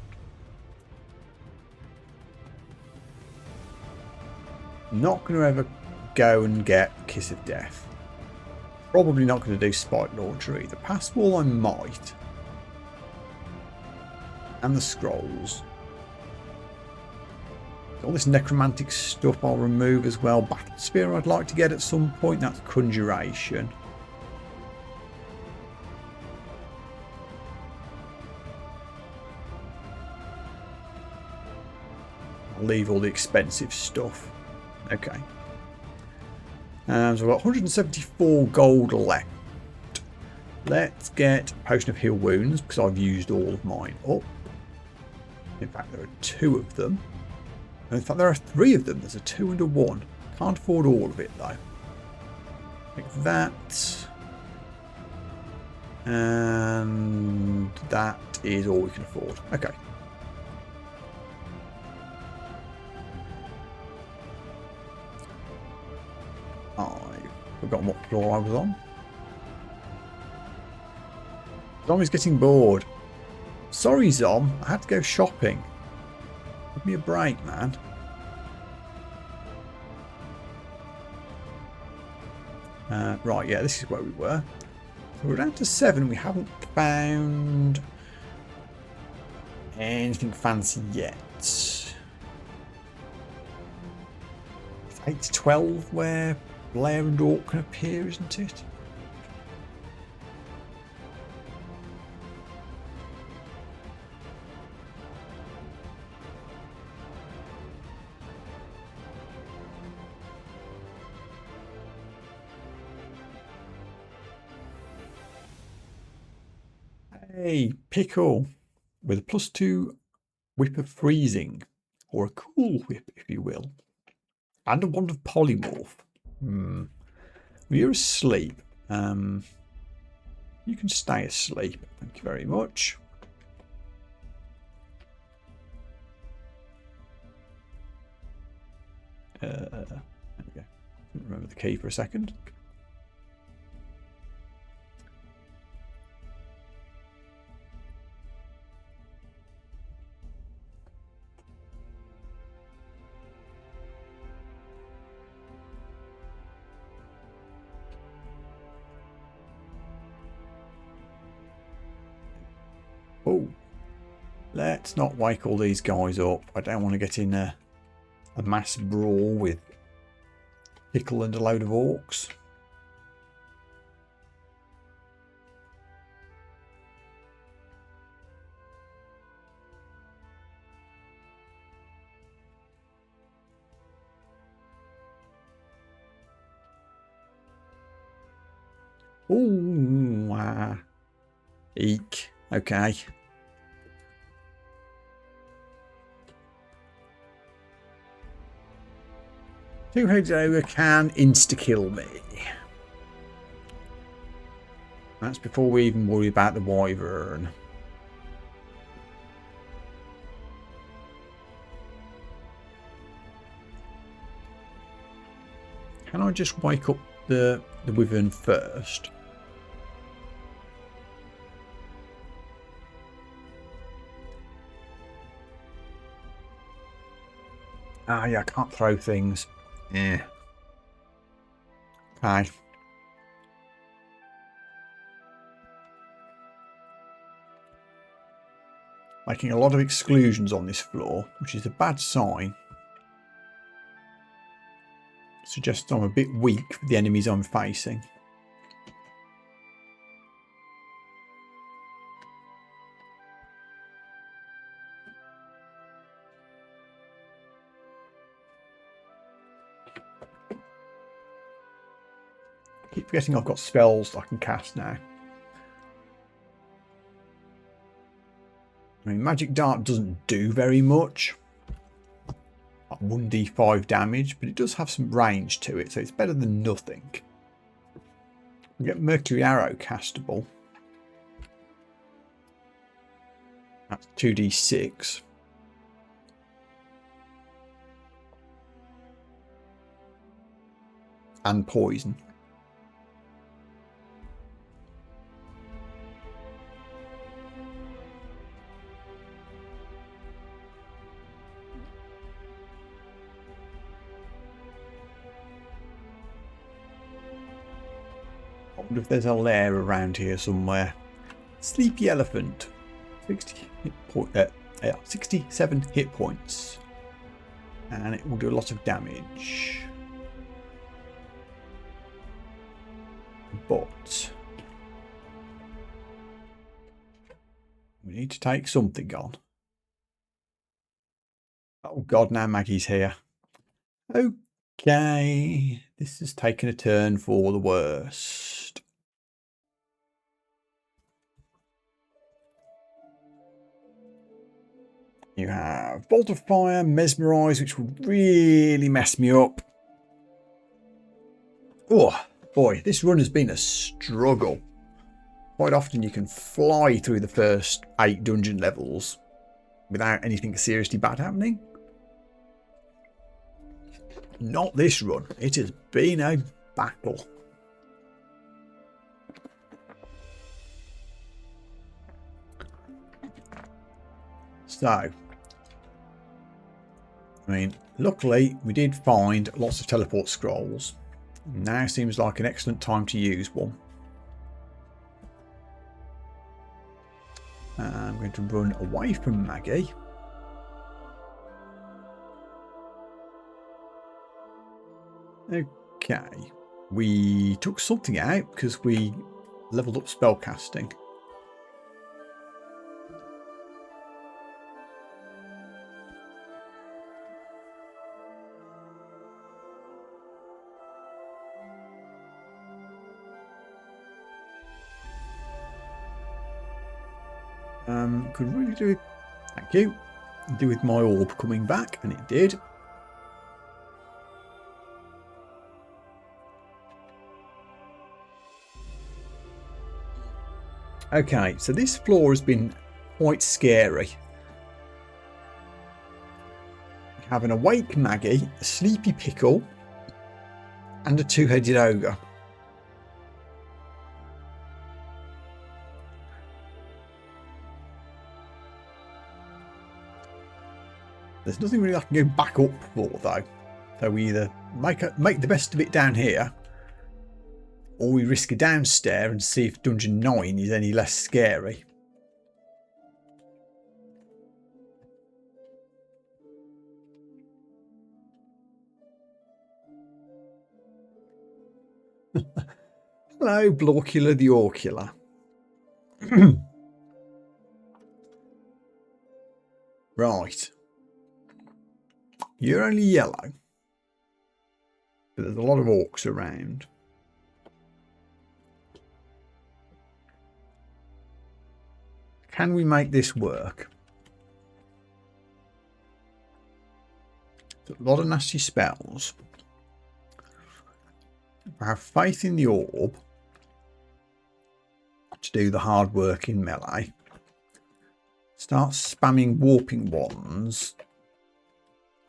A: Not going to ever go and get Kiss of Death. Probably not going to do Spike Launcher either. Pass Wall I might. And the scrolls. All this necromantic stuff I'll remove as well. Battle Spear I'd like to get at some point. That's Conjuration. I'll leave all the expensive stuff. Okay. So we've got 174 gold left. Let's get Potion of Heal Wounds, because I've used all of mine up. In fact, there are 2 of them. In fact, there are 3 of them. There's a 2 and a 1. Can't afford all of it, though. Like that. And that is all we can afford. Okay. I've forgotten what floor I was on. Zom is getting bored. Sorry, Zom. I had to go shopping. Give me a break, man. Right, yeah, this is where we were. So we're down to 7. We haven't found anything fancy yet. It's 8 to 12 where Blair and Orc can appear, isn't it? Hey, Pickle with a +2 whip of freezing, or a cool whip, if you will, and a wand of polymorph. Well, you're asleep. You can stay asleep. Thank you very much. There we go. Didn't remember the key for a second. Oh, let's not wake all these guys up. I don't want to get in a mass brawl with Pickle and a load of orcs. Ooh, eek. Okay. Two-headed ogre can insta-kill me. That's before we even worry about the wyvern. Can I just wake up the wyvern first? Ah, yeah, I can't throw things. Yeah. Okay. Making a lot of exclusions on this floor, which is a bad sign. Suggests I'm a bit weak for the enemies I'm facing. I keep forgetting I've got spells I can cast now. I mean, Magic Dart doesn't do very much. Like 1d5 damage, but it does have some range to it, so it's better than nothing. We get Mercury Arrow castable. That's 2d6. And poison. I wonder if there's a lair around here somewhere. Sleepy Elephant. 67 hit points. And it will do a lot of damage. But we need to take something on. Oh God, now Maggie's here. Okay, this has taken a turn for the worst. You have Bolt of Fire, Mesmerise, which will really mess me up. Oh, boy, this run has been a struggle. Quite often you can fly through the first 8 dungeon levels without anything seriously bad happening. Not this run. It has been a battle. So, I mean, luckily we did find lots of teleport scrolls. Now seems like an excellent time to use one. I'm going to run away from Maggie. Okay, we took something out because we leveled up spellcasting. Could really do it. Thank you. Do with my orb coming back, and it did. Okay, so this floor has been quite scary. We have an awake Maggie, a sleepy pickle, and a 2-headed ogre. There's nothing really I can go back up for though. So we either make the best of it down here, or we risk a downstairs and see if Dungeon 9 is any less scary. Hello, Blorkula the Orcula. Right. You're only yellow, but there's a lot of orcs around. Can we make this work? A lot of nasty spells. I have faith in the orb to do the hard work in melee. Start spamming warping wands.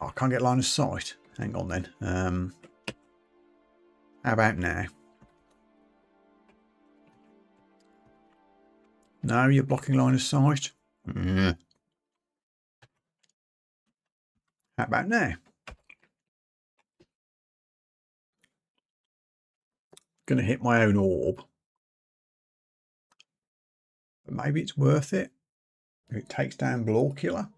A: Oh, I can't get line of sight. Hang on then. How about now? No, you're blocking line of sight. How about now? Going to hit my own orb. But maybe it's worth it if it takes down Blorkula.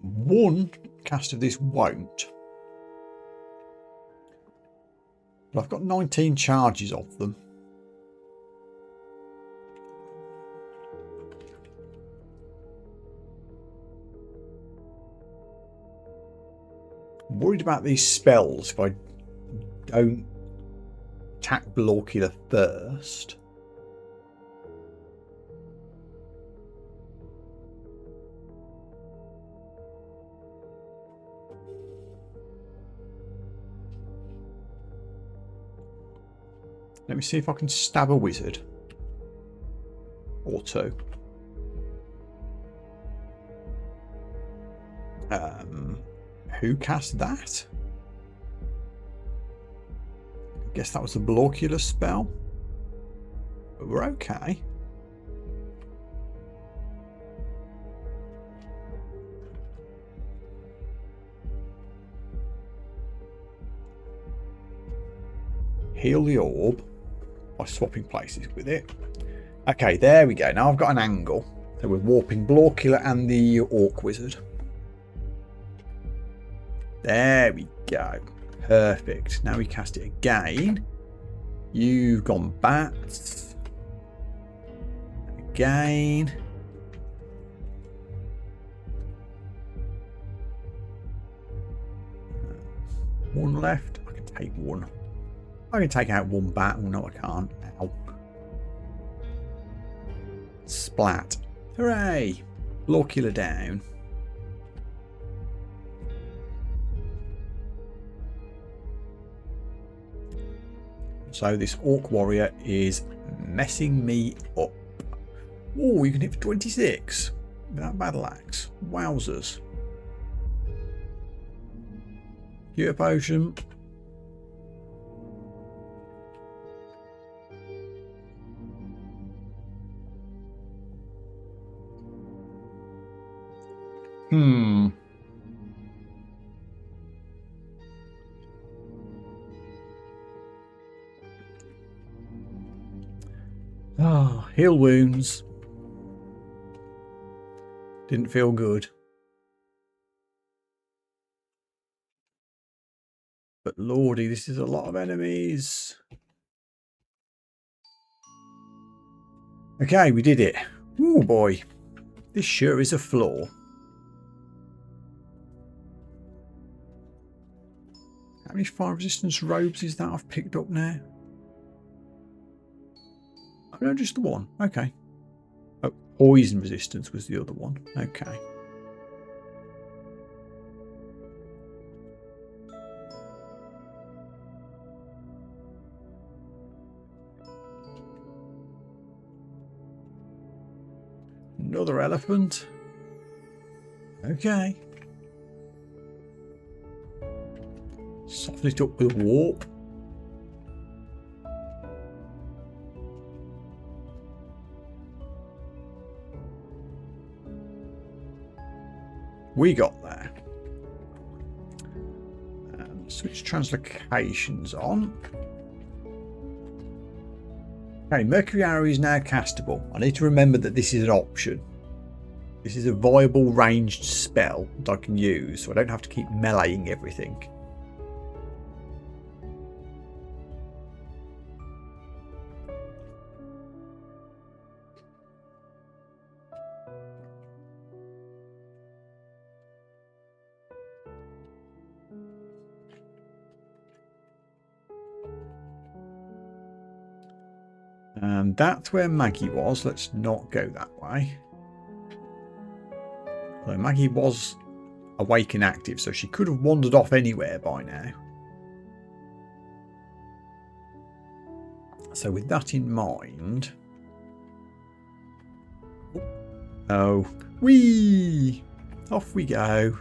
A: One cast of this won't. But I've got 19 charges of them. I'm worried about these spells if I don't attack Blorkula first. Let me see if I can stab a wizard. Or two. Who cast that? I guess that was a Blorkula spell. But we're okay. Heal the orb by swapping places with it. Okay, there we go. Now I've got an angle. So we're warping Blorkula and the Orc Wizard. There we go. Perfect. Now we cast it again. You've gone bats. Again. one left. I can take one. I can take out one bat. Oh, no, I can't. Ow. Splat. Hooray! Law killer down. So this orc warrior is messing me up. Oh, you can hit for 26 without battle axe. Wowzers. Cure potion. Ah, heal wounds. Didn't feel good. But lordy, this is a lot of enemies. Okay, we did it. Oh boy. This sure is a floor. How many fire resistance robes is that I've picked up now? Oh, no, just the one. Okay. Oh, poison resistance was the other one. Okay. Another elephant. Okay. Soften it up with warp. We got there. Switch translocations on. Okay, Mercury Arrow is now castable. I need to remember that this is an option. This is a viable ranged spell that I can use, so I don't have to keep meleeing everything. And that's where Maggie was. Let's not go that way. Although Maggie was awake and active, so she could have wandered off anywhere by now. So with that in mind... Oh, whee! Off we go.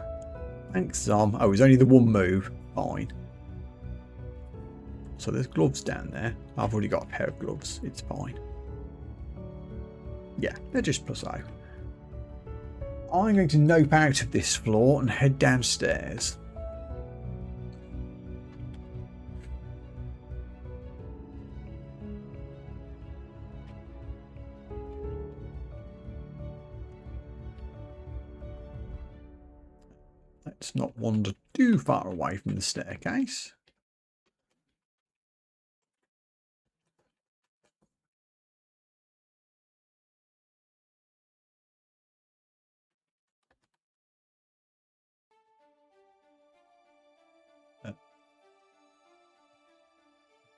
A: Thanks, Zom. Oh, it was only the one move. Fine. So there's gloves down there. I've already got a pair of gloves. It's fine. Yeah, they're just +0. I'm going to nope out of this floor and head downstairs. Let's not wander too far away from the staircase.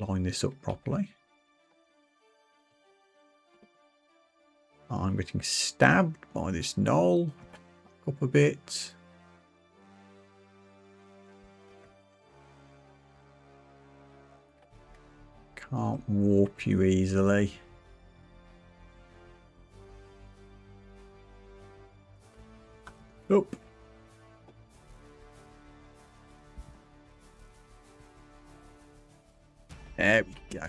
A: Line this up properly. I'm getting stabbed by this knoll. Up a bit. Can't warp you easily. Up. There we go.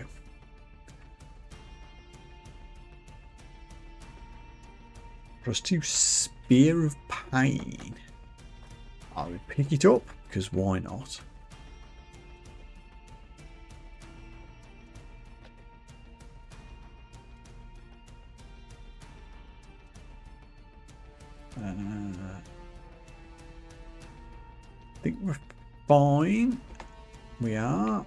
A: +2 Spear of Pain. I would pick it up because why not? I think we're fine. We are.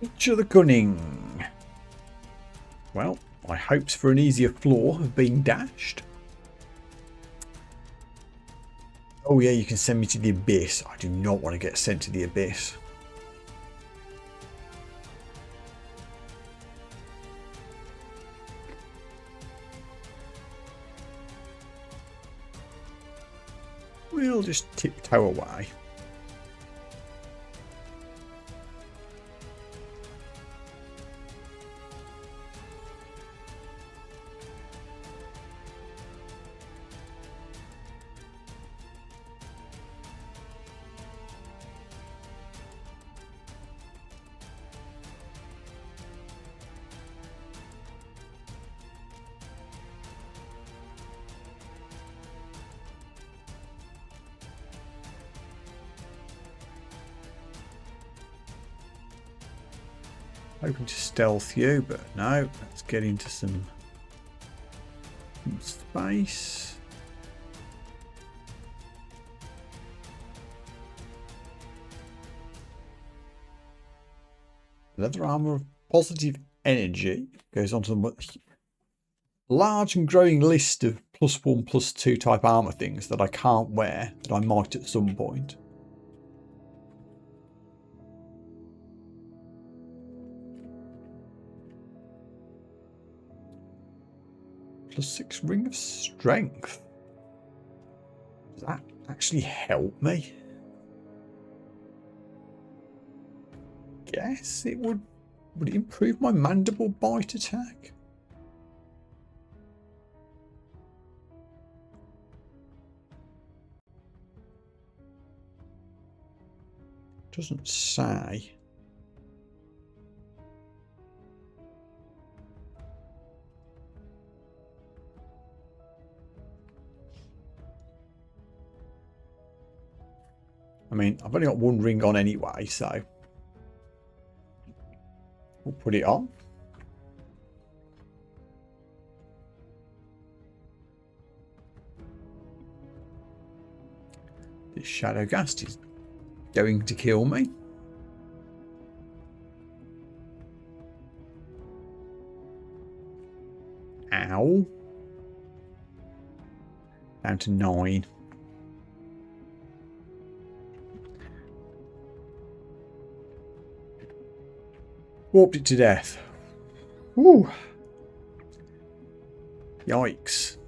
A: Each of the cunning. Well, my hopes for an easier floor have been dashed. Oh yeah, you can send me to the abyss. I do not want to get sent to the abyss. We'll just tiptoe away. Hoping to stealth you, but no. Let's get into some space. Leather armor of positive energy goes on to the large and growing list of +1, +2 type armor things that I can't wear that I might at some point. +6 ring of strength. Does that actually help me? Guess it would. Would it improve my mandible bite attack? Doesn't say. I mean, I've only got one ring on anyway, so we'll put it on. This shadow ghast is going to kill me. Ow. Down to 9. Warped it to death. Woo. Yikes.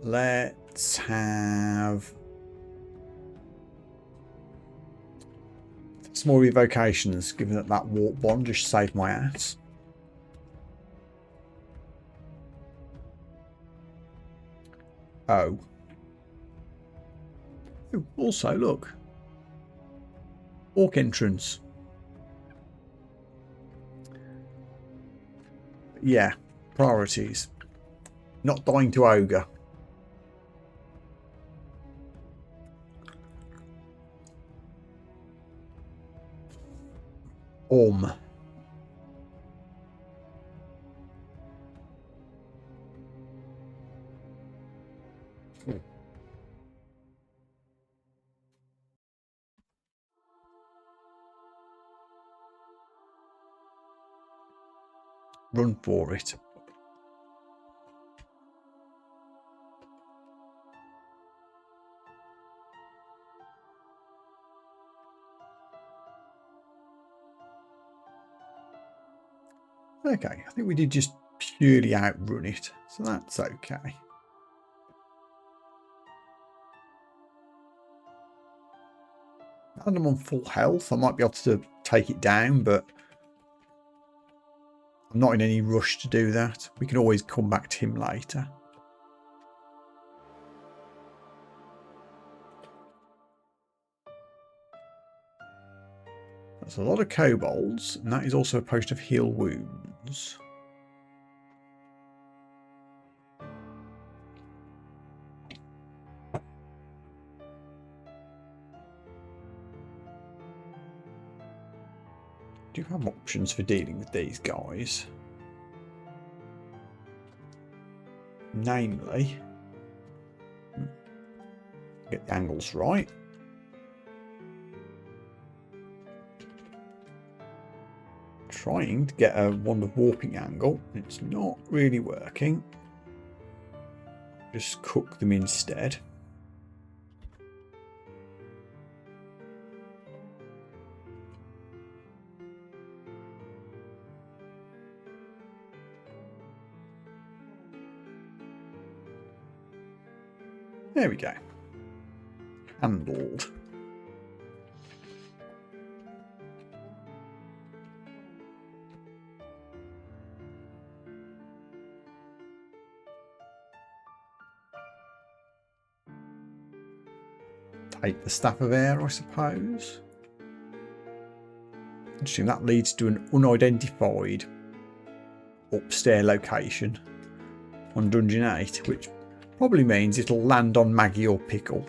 A: Let's have some more evocations, given that that warp bond just saved my ass. Oh. Ooh, also, look. Orc entrance. Yeah, priorities. Not dying to ogre. Run for it. Okay, I think we did just purely outrun it, so that's okay. And I'm on full health. I might be able to take it down, but I'm not in any rush to do that. We can always come back to him later. That's a lot of kobolds, and that is also a potion of heal wounds. Do you have options for dealing with these guys? Namely, get the angles right. trying to get a wand of warping angle. It's not really working. Just cook them instead. There we go. Handled. Take the Staff of Air, I suppose. Interesting, that leads to an unidentified upstairs location on Dungeon 8, which probably means it'll land on Maggie or Pickle.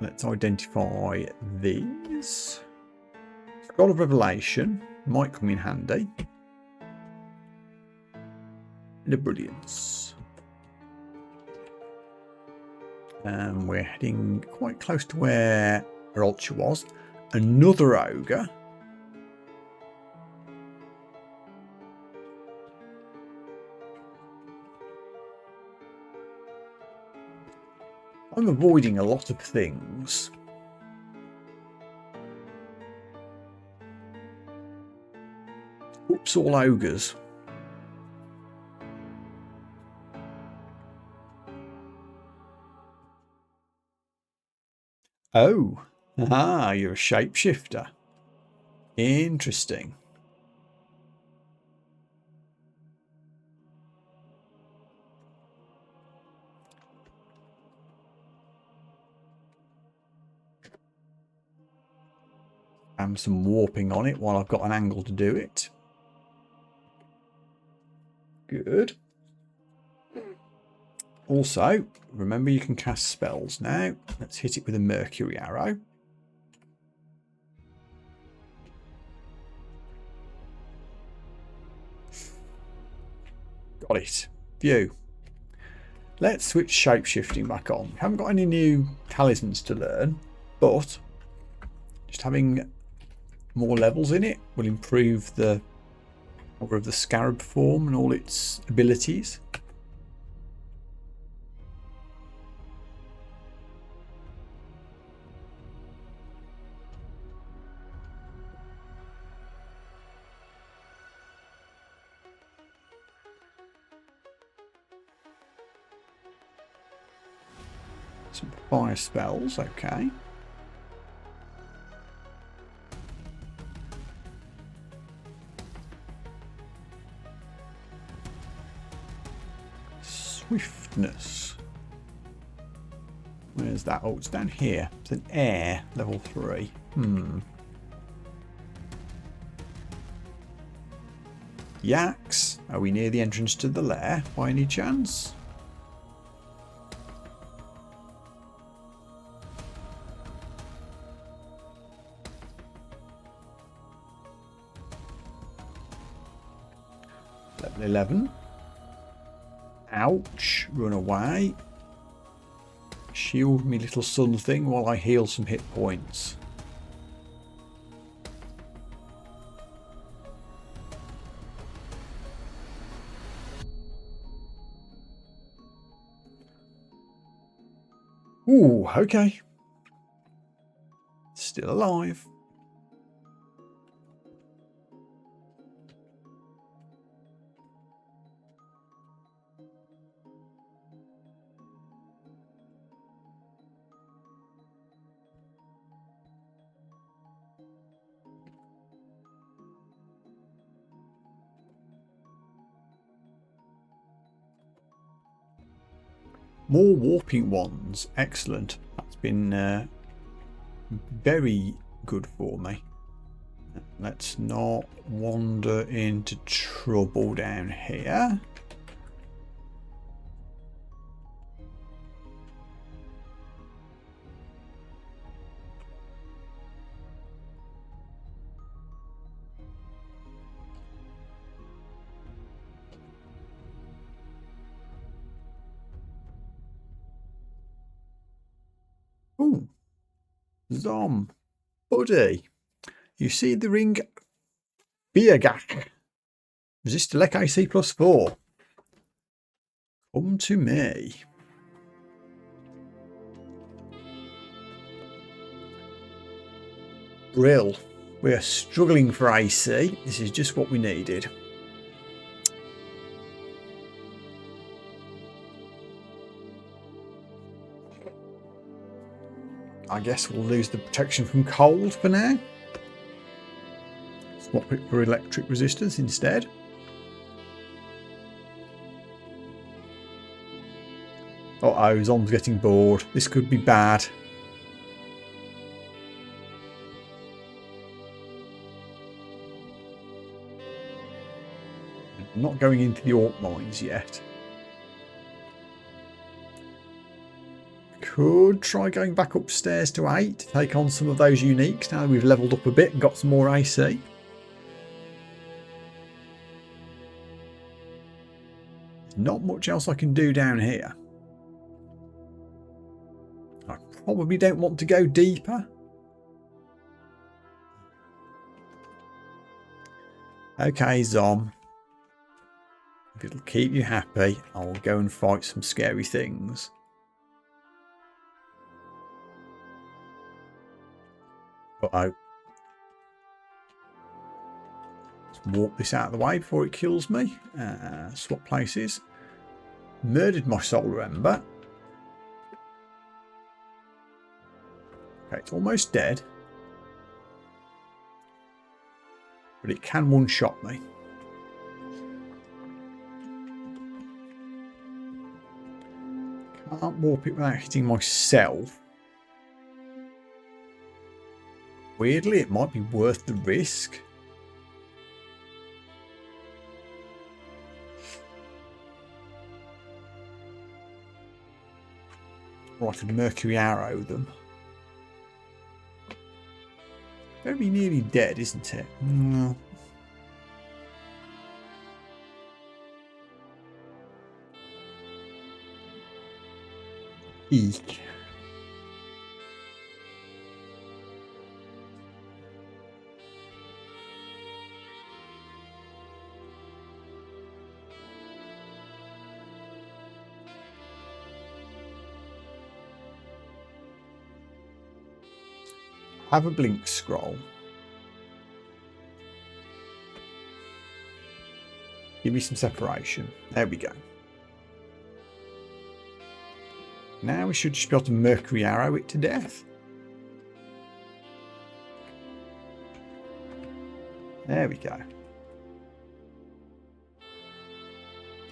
A: Let's identify these. Scroll of Revelation might come in handy. The Brilliance. And we're heading quite close to where Ultra was. Another ogre. I'm avoiding a lot of things. Oops, all ogres. Oh, ah, you're a shapeshifter. Interesting. Some warping on it while I've got an angle to do it. Good. Also, remember you can cast spells now. Let's hit it with a Mercury arrow. Got it. View. Let's switch shapeshifting back on. We haven't got any new talismans to learn, but just having more levels in it will improve the power of the scarab form and all its abilities. Some fire spells, okay. Swiftness. Where's that? Oh, it's down here. It's an air, level 3. Yaks. Are we near the entrance to the lair by any chance? Level 11. Ouch. Run away. Shield me little sun thing while I heal some hit points. Ooh, okay. Still alive. More warping wands. Excellent. That's been very good for me. Let's not wander into trouble down here. Ooh, Zom, buddy, you see the ring Biagak. Resist elect AC +4. Come to me. Brill. We are struggling for AC. This is just what we needed. I guess we'll lose the protection from cold for now. Swap it for electric resistance instead. Uh-oh, Zom's getting bored. This could be bad. I'm not going into the Orc mines yet. Could try going back upstairs to 8 to take on some of those uniques now that we've leveled up a bit and got some more AC. Not much else I can do down here. I probably don't want to go deeper. Okay, Zom. If it'll keep you happy, I'll go and fight some scary things. Uh-oh. Let's warp this out of the way before it kills me. Swap places. Murdered my solar ember. Okay, it's almost dead. But it can one-shot me. Can't warp it without hitting myself. Weirdly, it might be worth the risk. Or I could Mercury Arrow them. Very nearly dead, isn't it? No. Eek. Have a blink scroll. Give me some separation. There we go. Now we should just be able to Mercury Arrow it to death. There we go.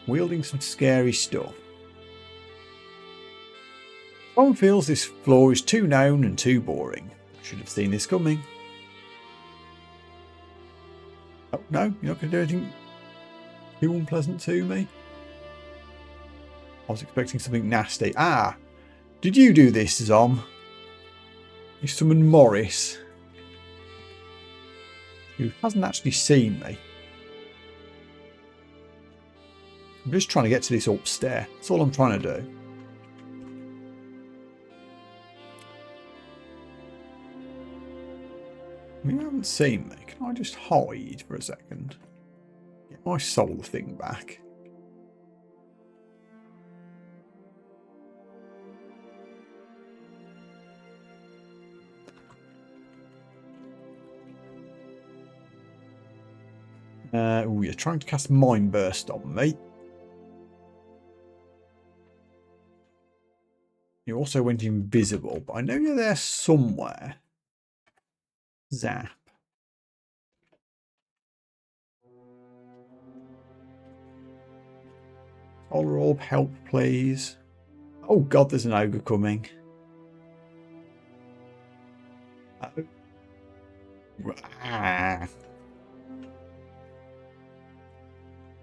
A: Wielding some scary stuff. One feels this floor is too known and too boring. Should have seen this coming. Oh no, you're not going to do anything too unpleasant to me. I was expecting something nasty. Ah, did you do this, Zom? You summoned Morris, who hasn't actually seen me. I'm just trying to get to this upstairs. That's all I'm trying to do. You haven't seen me. Can I just hide for a second? Get my solar thing back. Oh, you're trying to cast Mind Burst on me. You also went invisible, but I know you're there somewhere. Zap. Solar Orb, help please. Oh god, there's an ogre coming. Ah.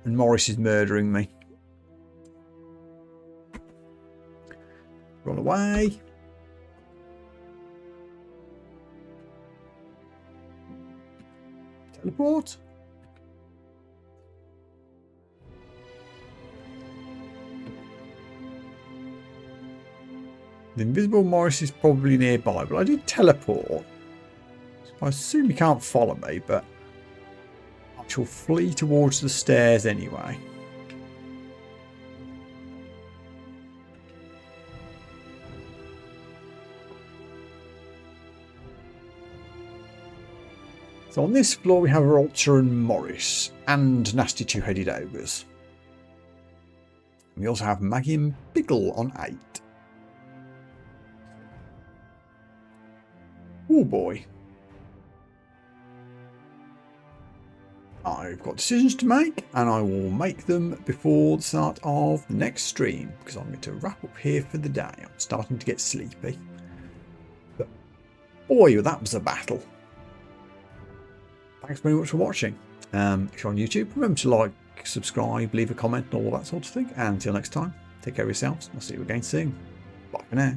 A: And Morris is murdering me. Run away. Teleport. The invisible Morris is probably nearby, but I did teleport. So I assume he can't follow me, but I shall flee towards the stairs anyway. So on this floor we have Ralter and Morris and nasty two-headed ogres. We also have Maggie and Biggle on 8. Oh boy. I've got decisions to make, and I will make them before the start of the next stream, because I'm going to wrap up here for the day. I'm starting to get sleepy. But boy, that was a battle. Thanks very much for watching. If you're on YouTube, remember to like, subscribe, leave a comment, and all that sort of thing. And until next time, take care of yourselves. I'll see you again soon. Bye for now.